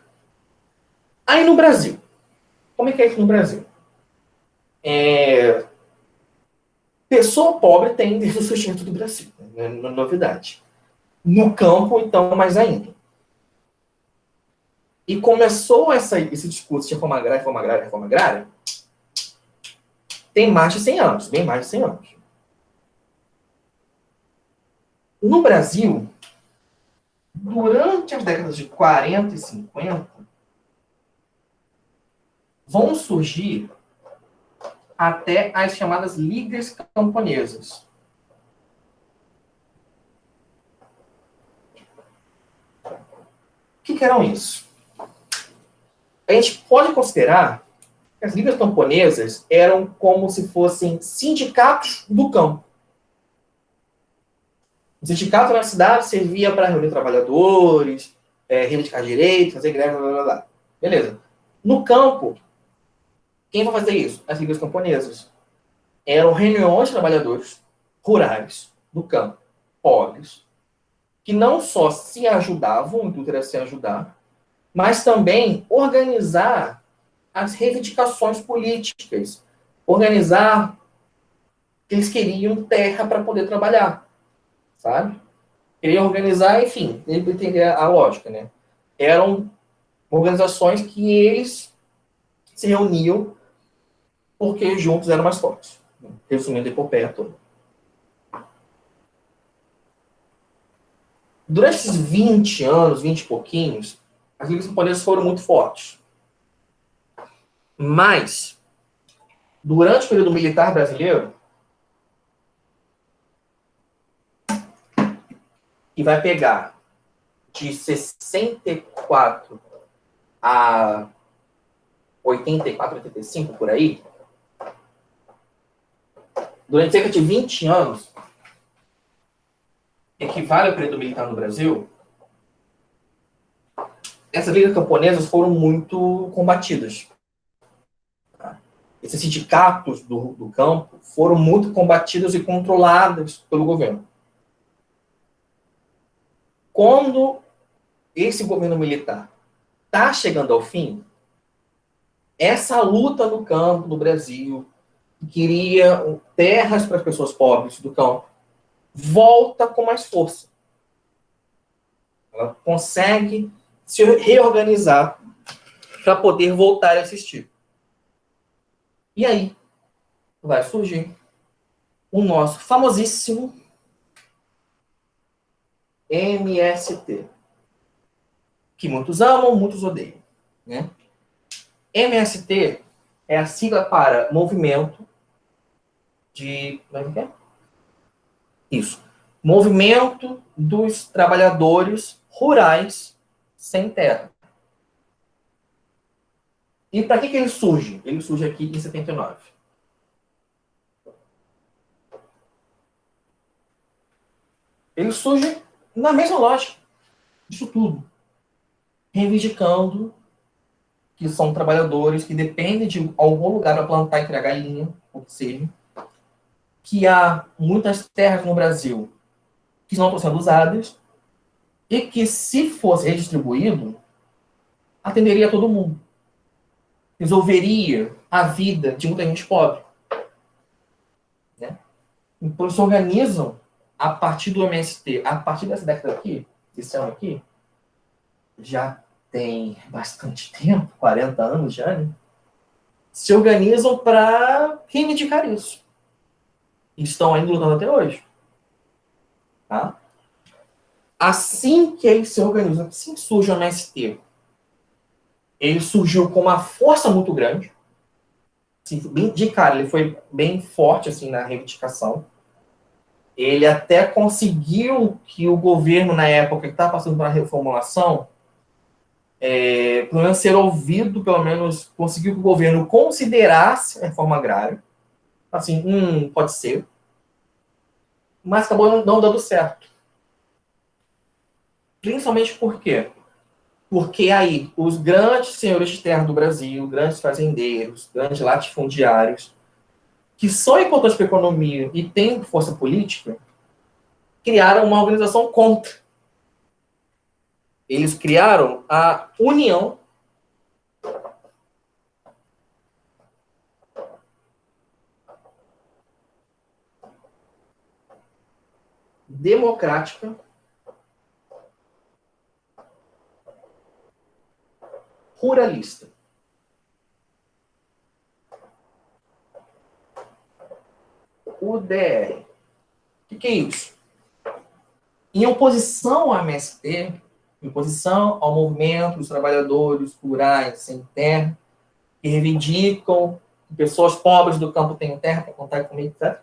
Aí no Brasil, como é que é isso no Brasil? Pessoa pobre tem desde o surgimento do Brasil, né? Não é novidade. No campo, então, mais ainda. E começou esse discurso de reforma agrária, reforma agrária, reforma agrária, tem mais de 100 anos, bem mais de 100 anos. No Brasil, durante as décadas de 40 e 50, vão surgir até as chamadas ligas camponesas. O que eram isso? A gente pode considerar que as ligas camponesas eram como se fossem sindicatos do campo. O sindicato na cidade servia para reunir trabalhadores, reivindicar direitos, fazer greve, blá, blá, blá. Beleza. No campo, quem vai fazer isso? As ligas camponesas. Eram reuniões de trabalhadores rurais do campo, pobres, que não só se ajudavam, o intuito era se ajudar, mas também organizar as reivindicações políticas, organizar que eles queriam terra para poder trabalhar, sabe? Queriam organizar, enfim, entender a lógica, né? Eram organizações que eles se reuniam porque juntos eram mais fortes. Resumindo a epopeia toda. Durante esses 20 anos, 20 e pouquinhos, as ligas camponesas foram muito fortes. Mas, durante o período militar brasileiro, que vai pegar de 64 a 84, 85, por aí, durante cerca de 20 anos, equivale ao período militar no Brasil, essas ligas camponesas foram muito combatidas. Esses sindicatos do campo foram muito combatidos e controlados pelo governo. Quando esse governo militar está chegando ao fim, essa luta no campo, no Brasil, que queria terras para as pessoas pobres do campo, volta com mais força. Ela consegue se reorganizar para poder voltar a existir. E aí vai surgir o nosso famosíssimo MST, que muitos amam, muitos odeiam, né? MST é a sigla para Movimento de... Como é que é? Isso. Movimento dos Trabalhadores Rurais Sem Terra. E para que ele surge? Ele surge aqui em 79. Ele surge na mesma lógica disso tudo. Reivindicando que são trabalhadores que dependem de algum lugar para plantar e criar galinha, ou seja, que há muitas terras no Brasil que não estão sendo usadas e que, se fosse redistribuído, atenderia a todo mundo. Resolveria a vida de muita gente pobre. Né? Então, eles se organizam a partir do MST, a partir dessa década aqui, desse ano aqui, já tem bastante tempo, 40 anos já, né? Se organizam para reivindicar isso. E estão ainda lutando até hoje. Tá? Assim que eles se organizam, assim que surge o MST, ele surgiu com uma força muito grande. Assim, bem, de cara, ele foi bem forte assim, na reivindicação. Ele até conseguiu que o governo, na época que estava passando por uma reformulação, pelo menos ser ouvido, pelo menos conseguiu que o governo considerasse a reforma agrária. Assim, pode ser. Mas acabou não dando certo. Principalmente por quê? Porque aí os grandes senhores de terra do Brasil, grandes fazendeiros, grandes latifundiários, que são importantes para a economia e têm força política, criaram uma organização contra. Eles criaram a União Democrática ruralista. UDR. O que é isso? Em oposição ao MST, em oposição ao movimento dos trabalhadores rurais sem terra, que reivindicam que pessoas pobres do campo tenham terra para contar com etc.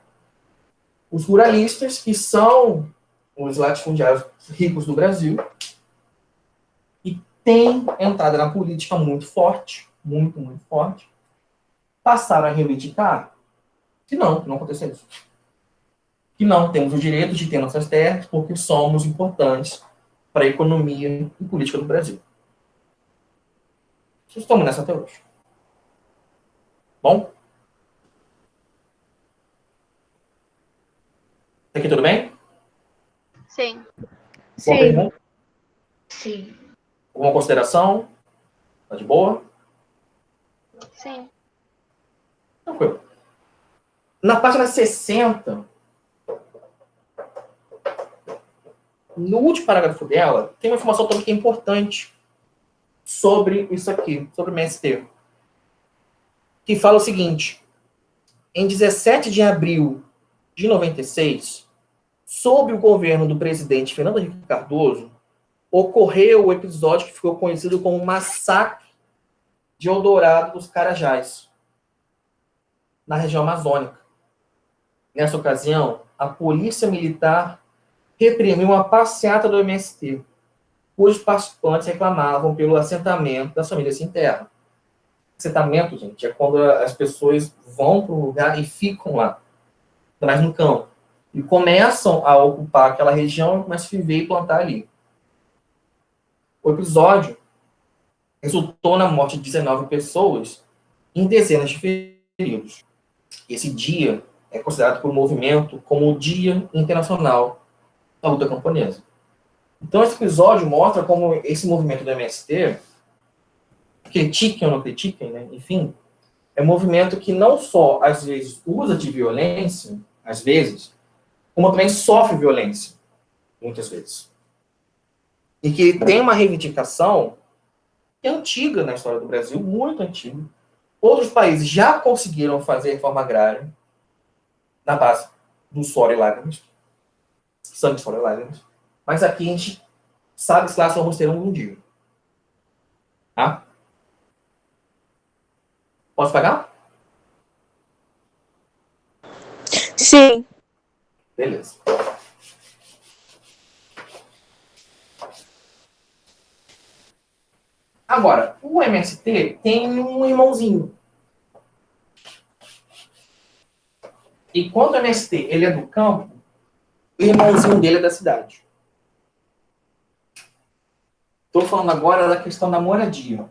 Os ruralistas, que são os latifundiários ricos do Brasil, e têm entrada na política muito forte, muito, muito forte, passaram a reivindicar que não aconteceu isso. Que não temos o direito de ter nossas terras porque somos importantes para a economia e política do Brasil. Estamos nessa até hoje. Bom? Aqui tudo bem? Sim. Boa pergunta? Sim. Alguma consideração? Tá de boa? Sim. Tranquilo. Na página 60, no último parágrafo dela, tem uma informação também que é importante sobre isso aqui, sobre o MST. Que fala o seguinte: em 17 de abril de 96, sob o governo do presidente Fernando Henrique Cardoso, ocorreu o episódio que ficou conhecido como o Massacre de Eldorado dos Carajás, na região amazônica. Nessa ocasião, a polícia militar reprimiu uma passeata do MST, cujos participantes reclamavam pelo assentamento das famílias sem terra. Assentamento, gente, é quando as pessoas vão para um lugar e ficam lá, mais no campo, e começam a ocupar aquela região e começam a viver e plantar ali. O episódio resultou na morte de 19 pessoas e em dezenas de feridos. Esse dia é considerado por movimento como o Dia Internacional da Luta Camponesa. Então, esse episódio mostra como esse movimento do MST, critiquem ou não critiquem, né? Enfim, é um movimento que não só, às vezes, usa de violência, às vezes, como também sofre violência, muitas vezes. E que tem uma reivindicação que é antiga na história do Brasil, muito antiga. Outros países já conseguiram fazer reforma agrária na base do suor e lágrimas, sangue, suor e lágrimas, mas aqui a gente sabe se lá só vamos ter um dia. Tá? Posso pagar? Sim. Beleza. Agora, o MST tem um irmãozinho. E quando o MST ele é do campo, o irmãozinho dele é da cidade. Estou falando agora da questão da moradia.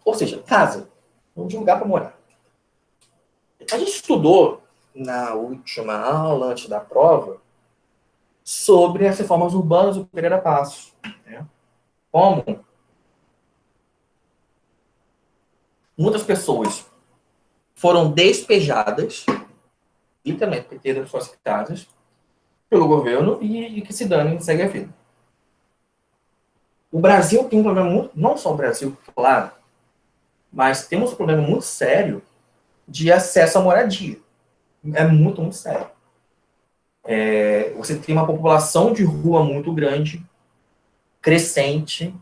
Ou seja, casa. Um lugar para morar. A gente estudou na última aula, antes da prova, sobre as reformas urbanas do Pereira Passos. Né? Como muitas pessoas foram despejadas, literalmente, perdidas das suas casas, pelo governo e que se danem e segue a vida. O Brasil tem um problema muito, não só o Brasil, claro, mas temos um problema muito sério de acesso à moradia. É muito, muito sério. Você tem uma população de rua muito grande, crescente,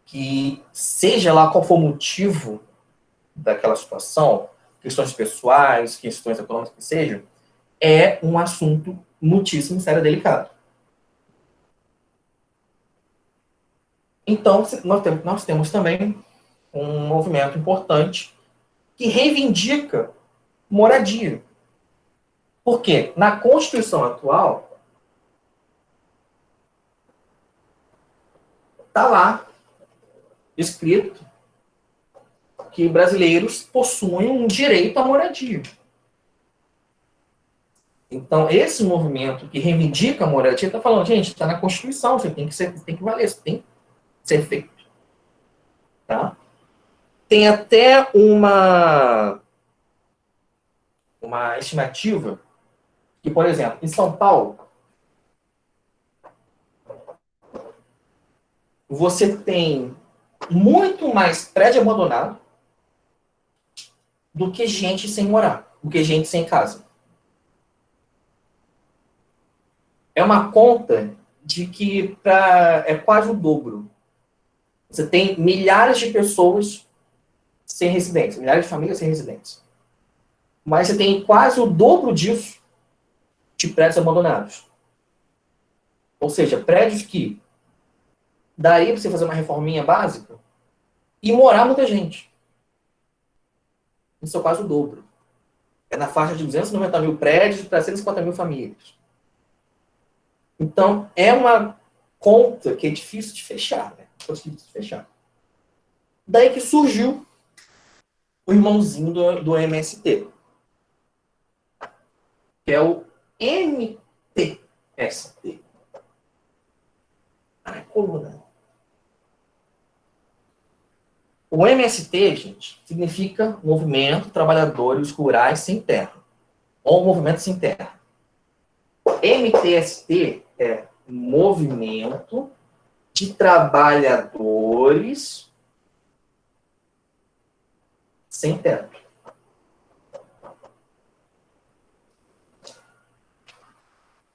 que seja lá qual for o motivo daquela situação, questões pessoais, questões econômicas que sejam, é um assunto muitíssimo sério e delicado. Então, nós temos também um movimento importante que reivindica moradia. Por quê? Na Constituição atual, está lá escrito que brasileiros possuem um direito à moradia. Então, esse movimento que reivindica a moradia está falando, gente, está na Constituição, você tem que valer, isso tem que ser feito. Tá? Tem até uma estimativa que, por exemplo, em São Paulo, você tem muito mais prédio abandonado do que gente sem morar, do que gente sem casa. É uma conta de que é quase o dobro. Você tem milhares de pessoas sem residência, milhares de famílias sem residência. Mas você tem quase o dobro disso de prédios abandonados. Ou seja, prédios que daria para você fazer uma reforminha básica e morar muita gente. Isso é quase o dobro. É na faixa de 290 mil prédios para 150 mil famílias. Então, é uma conta que é difícil de fechar, né? Difícil de fechar. Daí que surgiu o irmãozinho do MST, que é o MTST. Ah, coluna. O MST, gente, significa Movimento Trabalhadores Rurais Sem Terra, ou Movimento Sem Terra. MTST é Movimento de Trabalhadores Sem Teto.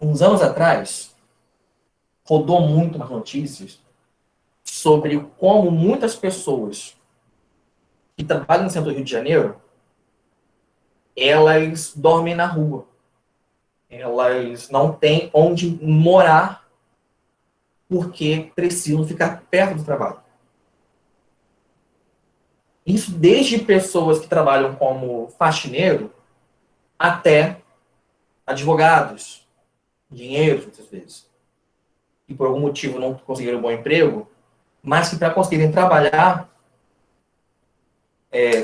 Uns anos atrás, rodou muito nas notícias sobre como muitas pessoas que trabalham no centro do Rio de Janeiro, elas dormem na rua. Elas não têm onde morar porque precisam ficar perto do trabalho. Isso desde pessoas que trabalham como faxineiro até advogados, engenheiros, muitas vezes, que por algum motivo não conseguiram um bom emprego, mas que para conseguirem trabalhar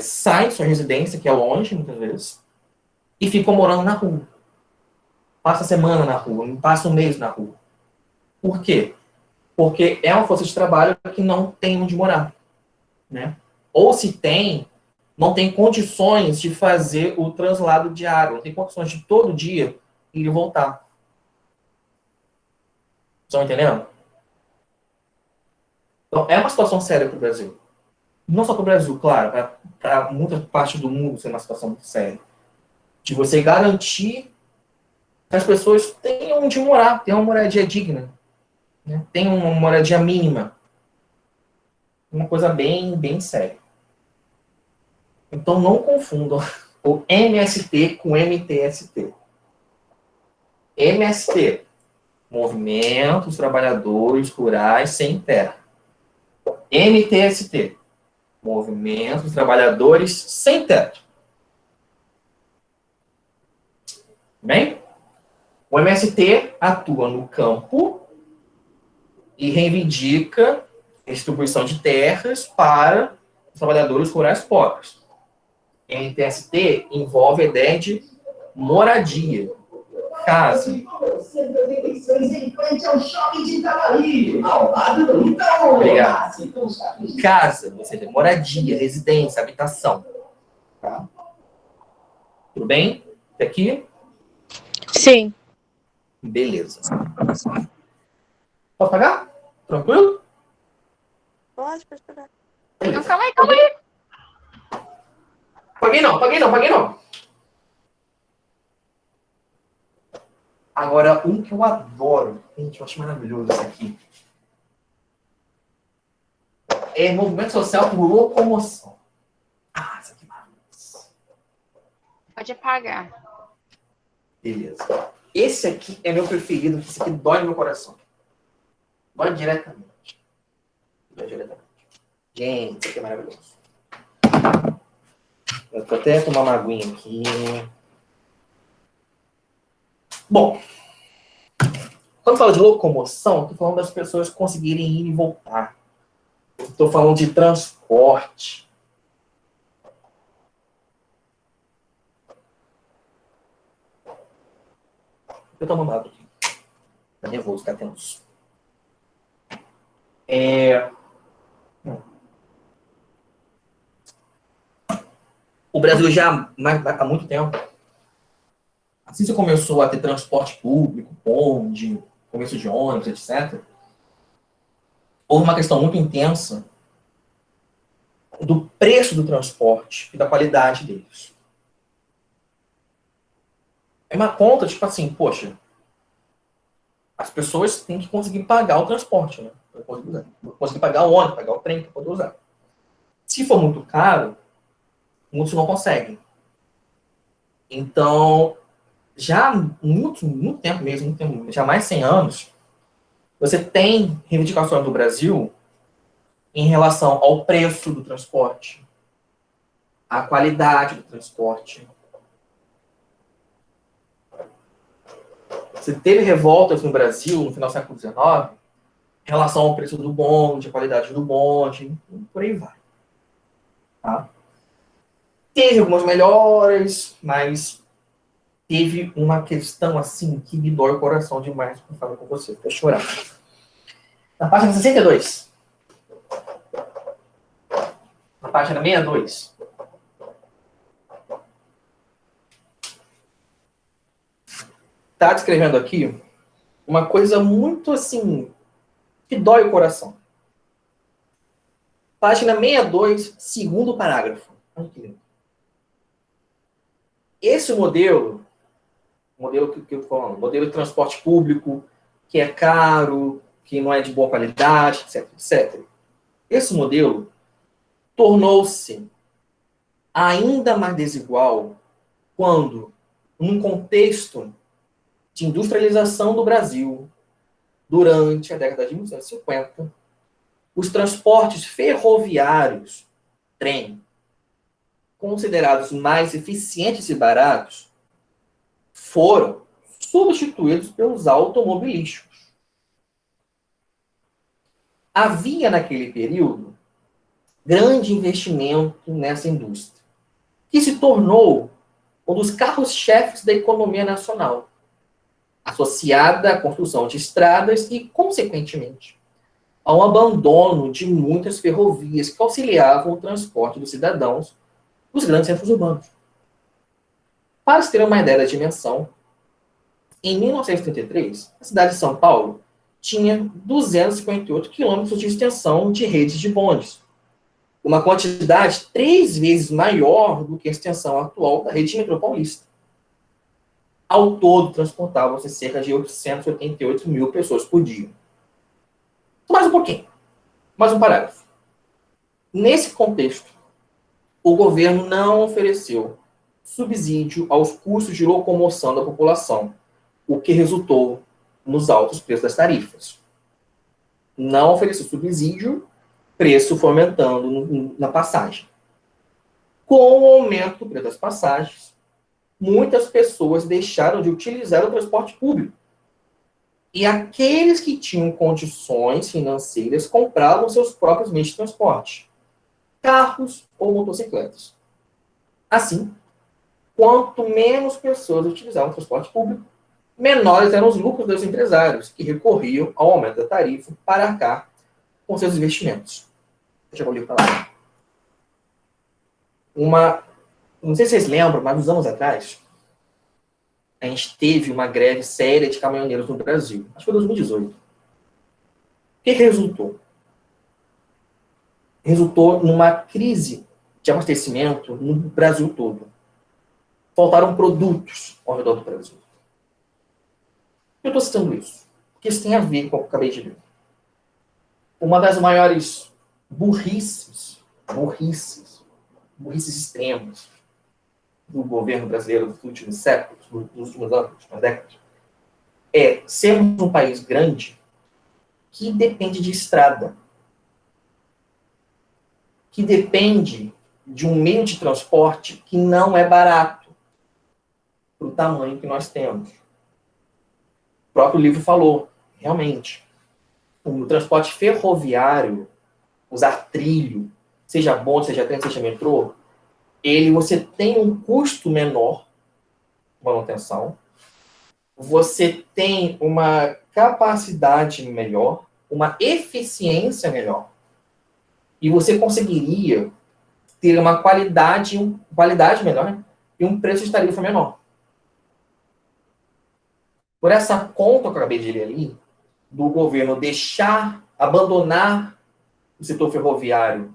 saem de sua residência, que é longe, muitas vezes, e ficam morando na rua. Passa a semana na rua, passa um mês na rua. Por quê? Porque é uma força de trabalho que não tem onde morar, né? Ou se tem, não tem condições de fazer o translado diário, não tem condições de todo dia ir e voltar. Estão entendendo? Então, é uma situação séria para o Brasil. Não só para o Brasil, claro, para muita parte do mundo ser uma situação muito séria. De você garantir que as pessoas tenham onde morar, tenham uma moradia digna, né? Tenham uma moradia mínima. Uma coisa bem, bem séria. Então, não confundam o MST com MTST. MST, Movimento dos Trabalhadores Rurais Sem Terra. MTST, Movimento dos Trabalhadores Sem Teto. Bem? O MST atua no campo e reivindica a distribuição de terras para os trabalhadores rurais pobres. MTST envolve a ideia de moradia, casa. Obrigado. Casa, ou seja, moradia, residência, habitação. Tá? Tudo bem? Até aqui? Sim. Beleza. Pode pagar? Tranquilo? Pode pagar. Não, calma aí. Paguei não. Agora, um que eu adoro, gente, eu acho maravilhoso isso aqui, é movimento social por locomoção. Ah, isso aqui é maravilhoso. Pode apagar. Beleza. Esse aqui é meu preferido, esse aqui dói no meu coração. Dói diretamente. Gente, isso aqui é maravilhoso. Eu vou até tomar uma aguinha aqui. Bom, quando eu falo de locomoção, estou falando das pessoas conseguirem ir e voltar. Estou falando de transporte. Eu tomo uma água aqui. Tá nervoso, tá tenso. O Brasil já, há muito tempo, assim que começou a ter transporte público, bonde, começo de ônibus, etc., houve uma questão muito intensa do preço do transporte e da qualidade deles. É uma conta, tipo assim, poxa, as pessoas têm que conseguir pagar o transporte, né? Para poder usar. Conseguir pagar o ônibus, pagar o trem para poder usar. Se for muito caro, muitos não conseguem. Então, já há muito tempo mesmo, muito tempo, já há mais de 100 anos, você tem reivindicações do Brasil em relação ao preço do transporte, à qualidade do transporte. Você teve revoltas no Brasil, no final do século XIX, em relação ao preço do bonde, a qualidade do bonde, por aí vai. Tá? Teve algumas melhoras, mas teve uma questão assim que me dói o coração demais quando falo com você, até chorar. Na página 62. Na página 62. Está descrevendo aqui uma coisa muito assim que dói o coração. Página 62, segundo parágrafo. Olha que lindo. Esse modelo que eu estou falando, modelo de transporte público, que é caro, que não é de boa qualidade, etc, etc. Esse modelo tornou-se ainda mais desigual quando, num contexto de industrialização do Brasil, durante a década de 1950, os transportes ferroviários, trem, considerados mais eficientes e baratos, foram substituídos pelos automobilísticos. Havia, naquele período, grande investimento nessa indústria, que se tornou um dos carros-chefes da economia nacional, associada à construção de estradas e, consequentemente, ao abandono de muitas ferrovias que auxiliavam o transporte dos cidadãos nos grandes centros urbanos. Para se ter uma ideia da dimensão, em 1933, a cidade de São Paulo tinha 258 quilômetros de extensão de rede de bondes, uma quantidade 3 vezes maior do que a extensão atual da rede metropolitana. Ao todo, transportavam-se cerca de 888 mil pessoas por dia. Mais um pouquinho. Mais um parágrafo. Nesse contexto, o governo não ofereceu subsídio aos custos de locomoção da população, o que resultou nos altos preços das tarifas. Não ofereceu subsídio, preço foi aumentando na passagem. Com o aumento do preço das passagens, muitas pessoas deixaram de utilizar o transporte público. E aqueles que tinham condições financeiras compravam seus próprios meios de transporte, carros ou motocicletas. Assim, quanto menos pessoas utilizavam o transporte público, menores eram os lucros dos empresários, que recorriam ao aumento da tarifa para arcar com seus investimentos. Deixa eu ler para lá. Não sei se vocês lembram, mas uns anos atrás, a gente teve uma greve séria de caminhoneiros no Brasil. Acho que foi em 2018. O que resultou? Resultou numa crise de abastecimento no Brasil todo. Faltaram produtos ao redor do Brasil. Eu estou citando isso, porque isso tem a ver com o que eu acabei de ler. Uma das maiores burrices extremas do governo brasileiro dos últimos séculos, dos últimos anos, das últimas décadas, é sermos um país grande que depende de estrada, que depende de um meio de transporte que não é barato para o tamanho que nós temos. O próprio livro falou, realmente, o transporte ferroviário, usar trilho, seja bonde, seja trem, seja metrô, você tem um custo menor de manutenção, você tem uma capacidade melhor, uma eficiência melhor, e você conseguiria ter uma qualidade melhor, né? E um preço de tarifa menor. Por essa conta que eu acabei de ler ali, do governo abandonar o setor ferroviário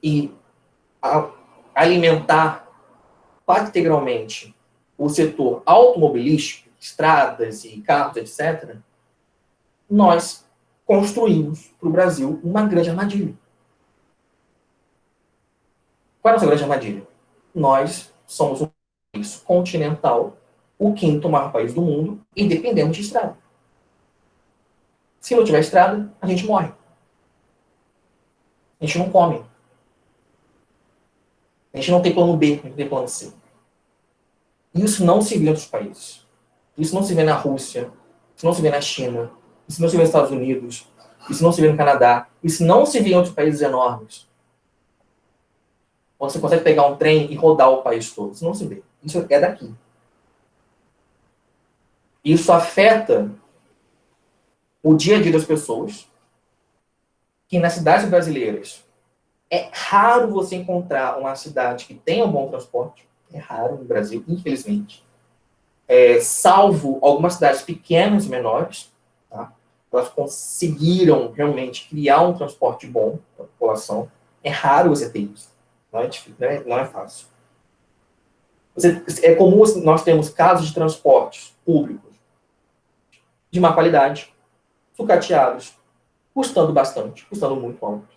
e alimentar integralmente o setor automobilístico, estradas e carros, etc., nós construímos para o Brasil uma grande armadilha. Qual é a nossa grande armadilha? Nós somos um país continental, o quinto maior país do mundo, e dependemos de estrada. Se não tiver estrada, a gente morre. A gente não come. A gente não tem plano B, não tem plano C. Isso não se vê em outros países. Isso não se vê na Rússia, isso não se vê na China, isso não se vê nos Estados Unidos, isso não se vê no Canadá, isso não se vê em outros países enormes. Você consegue pegar um trem e rodar o país todo. Isso não se vê. Isso é daqui. Isso afeta o dia a dia das pessoas, que nas cidades brasileiras é raro você encontrar uma cidade que tenha um bom transporte. É raro no Brasil, infelizmente. Salvo algumas cidades pequenas e menores, tá? Elas conseguiram realmente criar um transporte bom para a população. É raro você ter isso. Não é difícil, não é fácil. É comum nós termos casos de transportes públicos de má qualidade, sucateados, custando bastante, custando muito alto.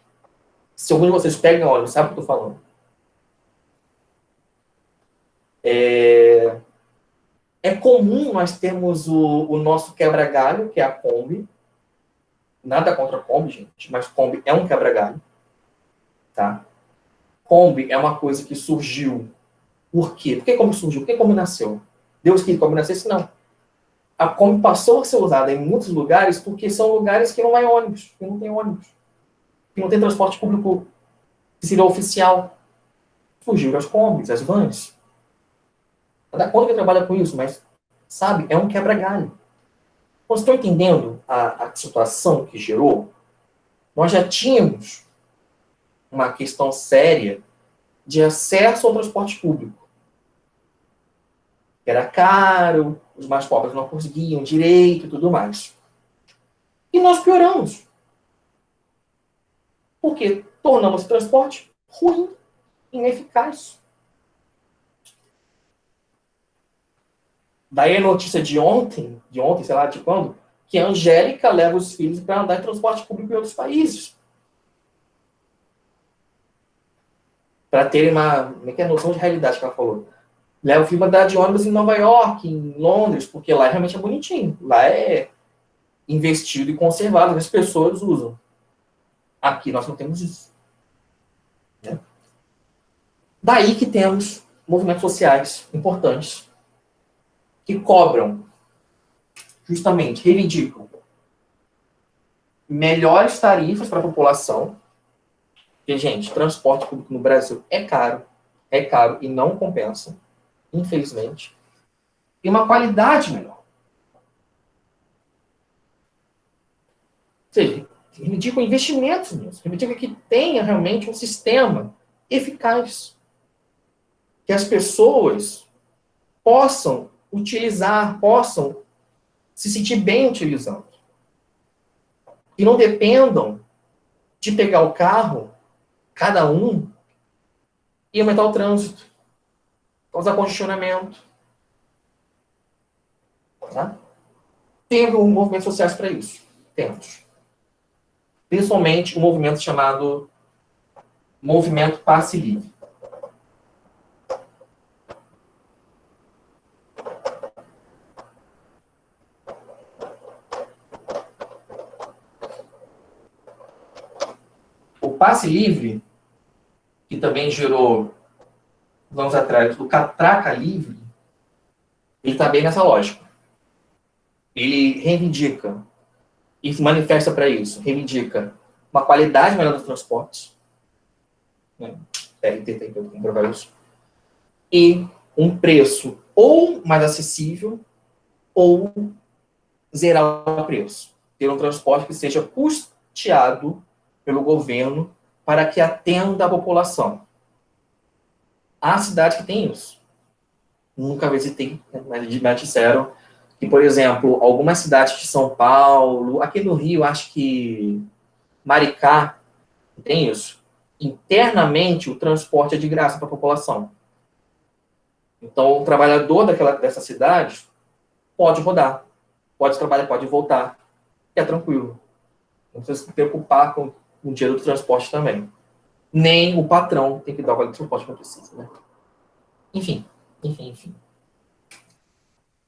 Se algum de vocês pegam ônibus, sabe o que eu estou falando? É comum nós termos o nosso quebra-galho, que é a Kombi. Nada contra a Kombi, gente, mas Kombi é um quebra-galho. Tá? Kombi é uma coisa que surgiu. Por quê? Por que Kombi surgiu? Por que Kombi nasceu? Deus queria que Kombi nascesse? Não. A Kombi passou a ser usada em muitos lugares porque são lugares que não vai ônibus, que não tem ônibus, que não tem transporte público que seria oficial. Surgiram as Kombis, as vans. Dá conta que trabalha com isso, mas, sabe, é um quebra-galho. Vocês estão entendendo a situação que gerou? Nós já tínhamos uma questão séria de acesso ao transporte público. Era caro, os mais pobres não conseguiam direito e tudo mais. E nós pioramos. Porque tornamos o transporte ruim, ineficaz. Daí a notícia de ontem, sei lá de quando, que a Angélica leva os filhos para andar em transporte público em outros países. Para terem uma noção de realidade que ela falou. Leva o filho para andar de ônibus em Nova York, em Londres, porque lá realmente é bonitinho. Lá é investido e conservado, as pessoas usam. Aqui nós não temos isso. Né? Daí que temos movimentos sociais importantes que cobram, justamente, reivindicam melhores tarifas para a população. Porque, gente, transporte público no Brasil é caro e não compensa, infelizmente. E uma qualidade melhor. Ou seja, reivindicam investimentos nisso, reivindicam que tenha realmente um sistema eficaz. Que as pessoas possam utilizar, possam se sentir bem utilizando. E não dependam de pegar o carro, cada um, e aumentar o trânsito, causar congestionamento. Tá? Temos movimentos sociais para isso. Temos. Principalmente um movimento chamado Movimento Passe Livre. O Passe Livre, que também gerou, anos atrás, o Catraca Livre, ele está bem nessa lógica. Ele reivindica e se manifesta para isso, reivindica uma qualidade melhor dos transportes, né? PRT tem que comprovar isso, e um preço ou mais acessível ou zerar o preço. Ter um transporte que seja custeado pelo governo para que atenda a população. Há cidade que tem isso. Nunca visitei, mas me disseram que, por exemplo, algumas cidades de São Paulo, aqui no Rio, acho que Maricá, tem isso. Internamente, o transporte é de graça para a população. Então, o trabalhador dessa cidade pode rodar, pode trabalhar, pode voltar, e é tranquilo. Não precisa se preocupar com o dinheiro do transporte também. Nem o patrão tem que dar o vale do transporte que precisa, né? Enfim.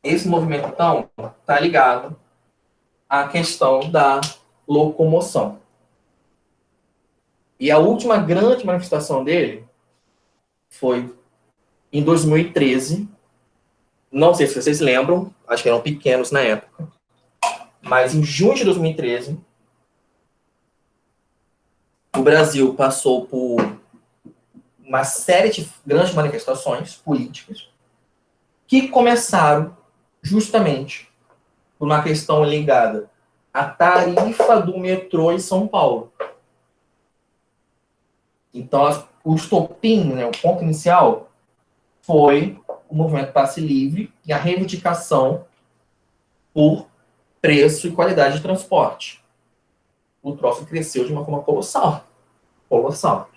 Esse movimento, então, está ligado à questão da locomoção. E a última grande manifestação dele foi em 2013. Não sei se vocês lembram, acho que eram pequenos na época, mas em junho de 2013, o Brasil passou por uma série de grandes manifestações políticas que começaram justamente por uma questão ligada à tarifa do metrô em São Paulo. Então, o estopim, né, o ponto inicial, foi o movimento Passe Livre e a reivindicação por preço e qualidade de transporte. O troço cresceu de uma forma colossal. Colossal.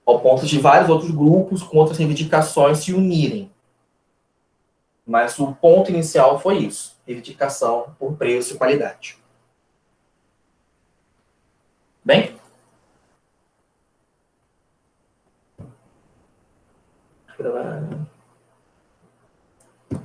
Ao ponto de vários outros grupos com outras reivindicações se unirem. Mas o ponto inicial foi isso. Reivindicação por preço e qualidade. Bem?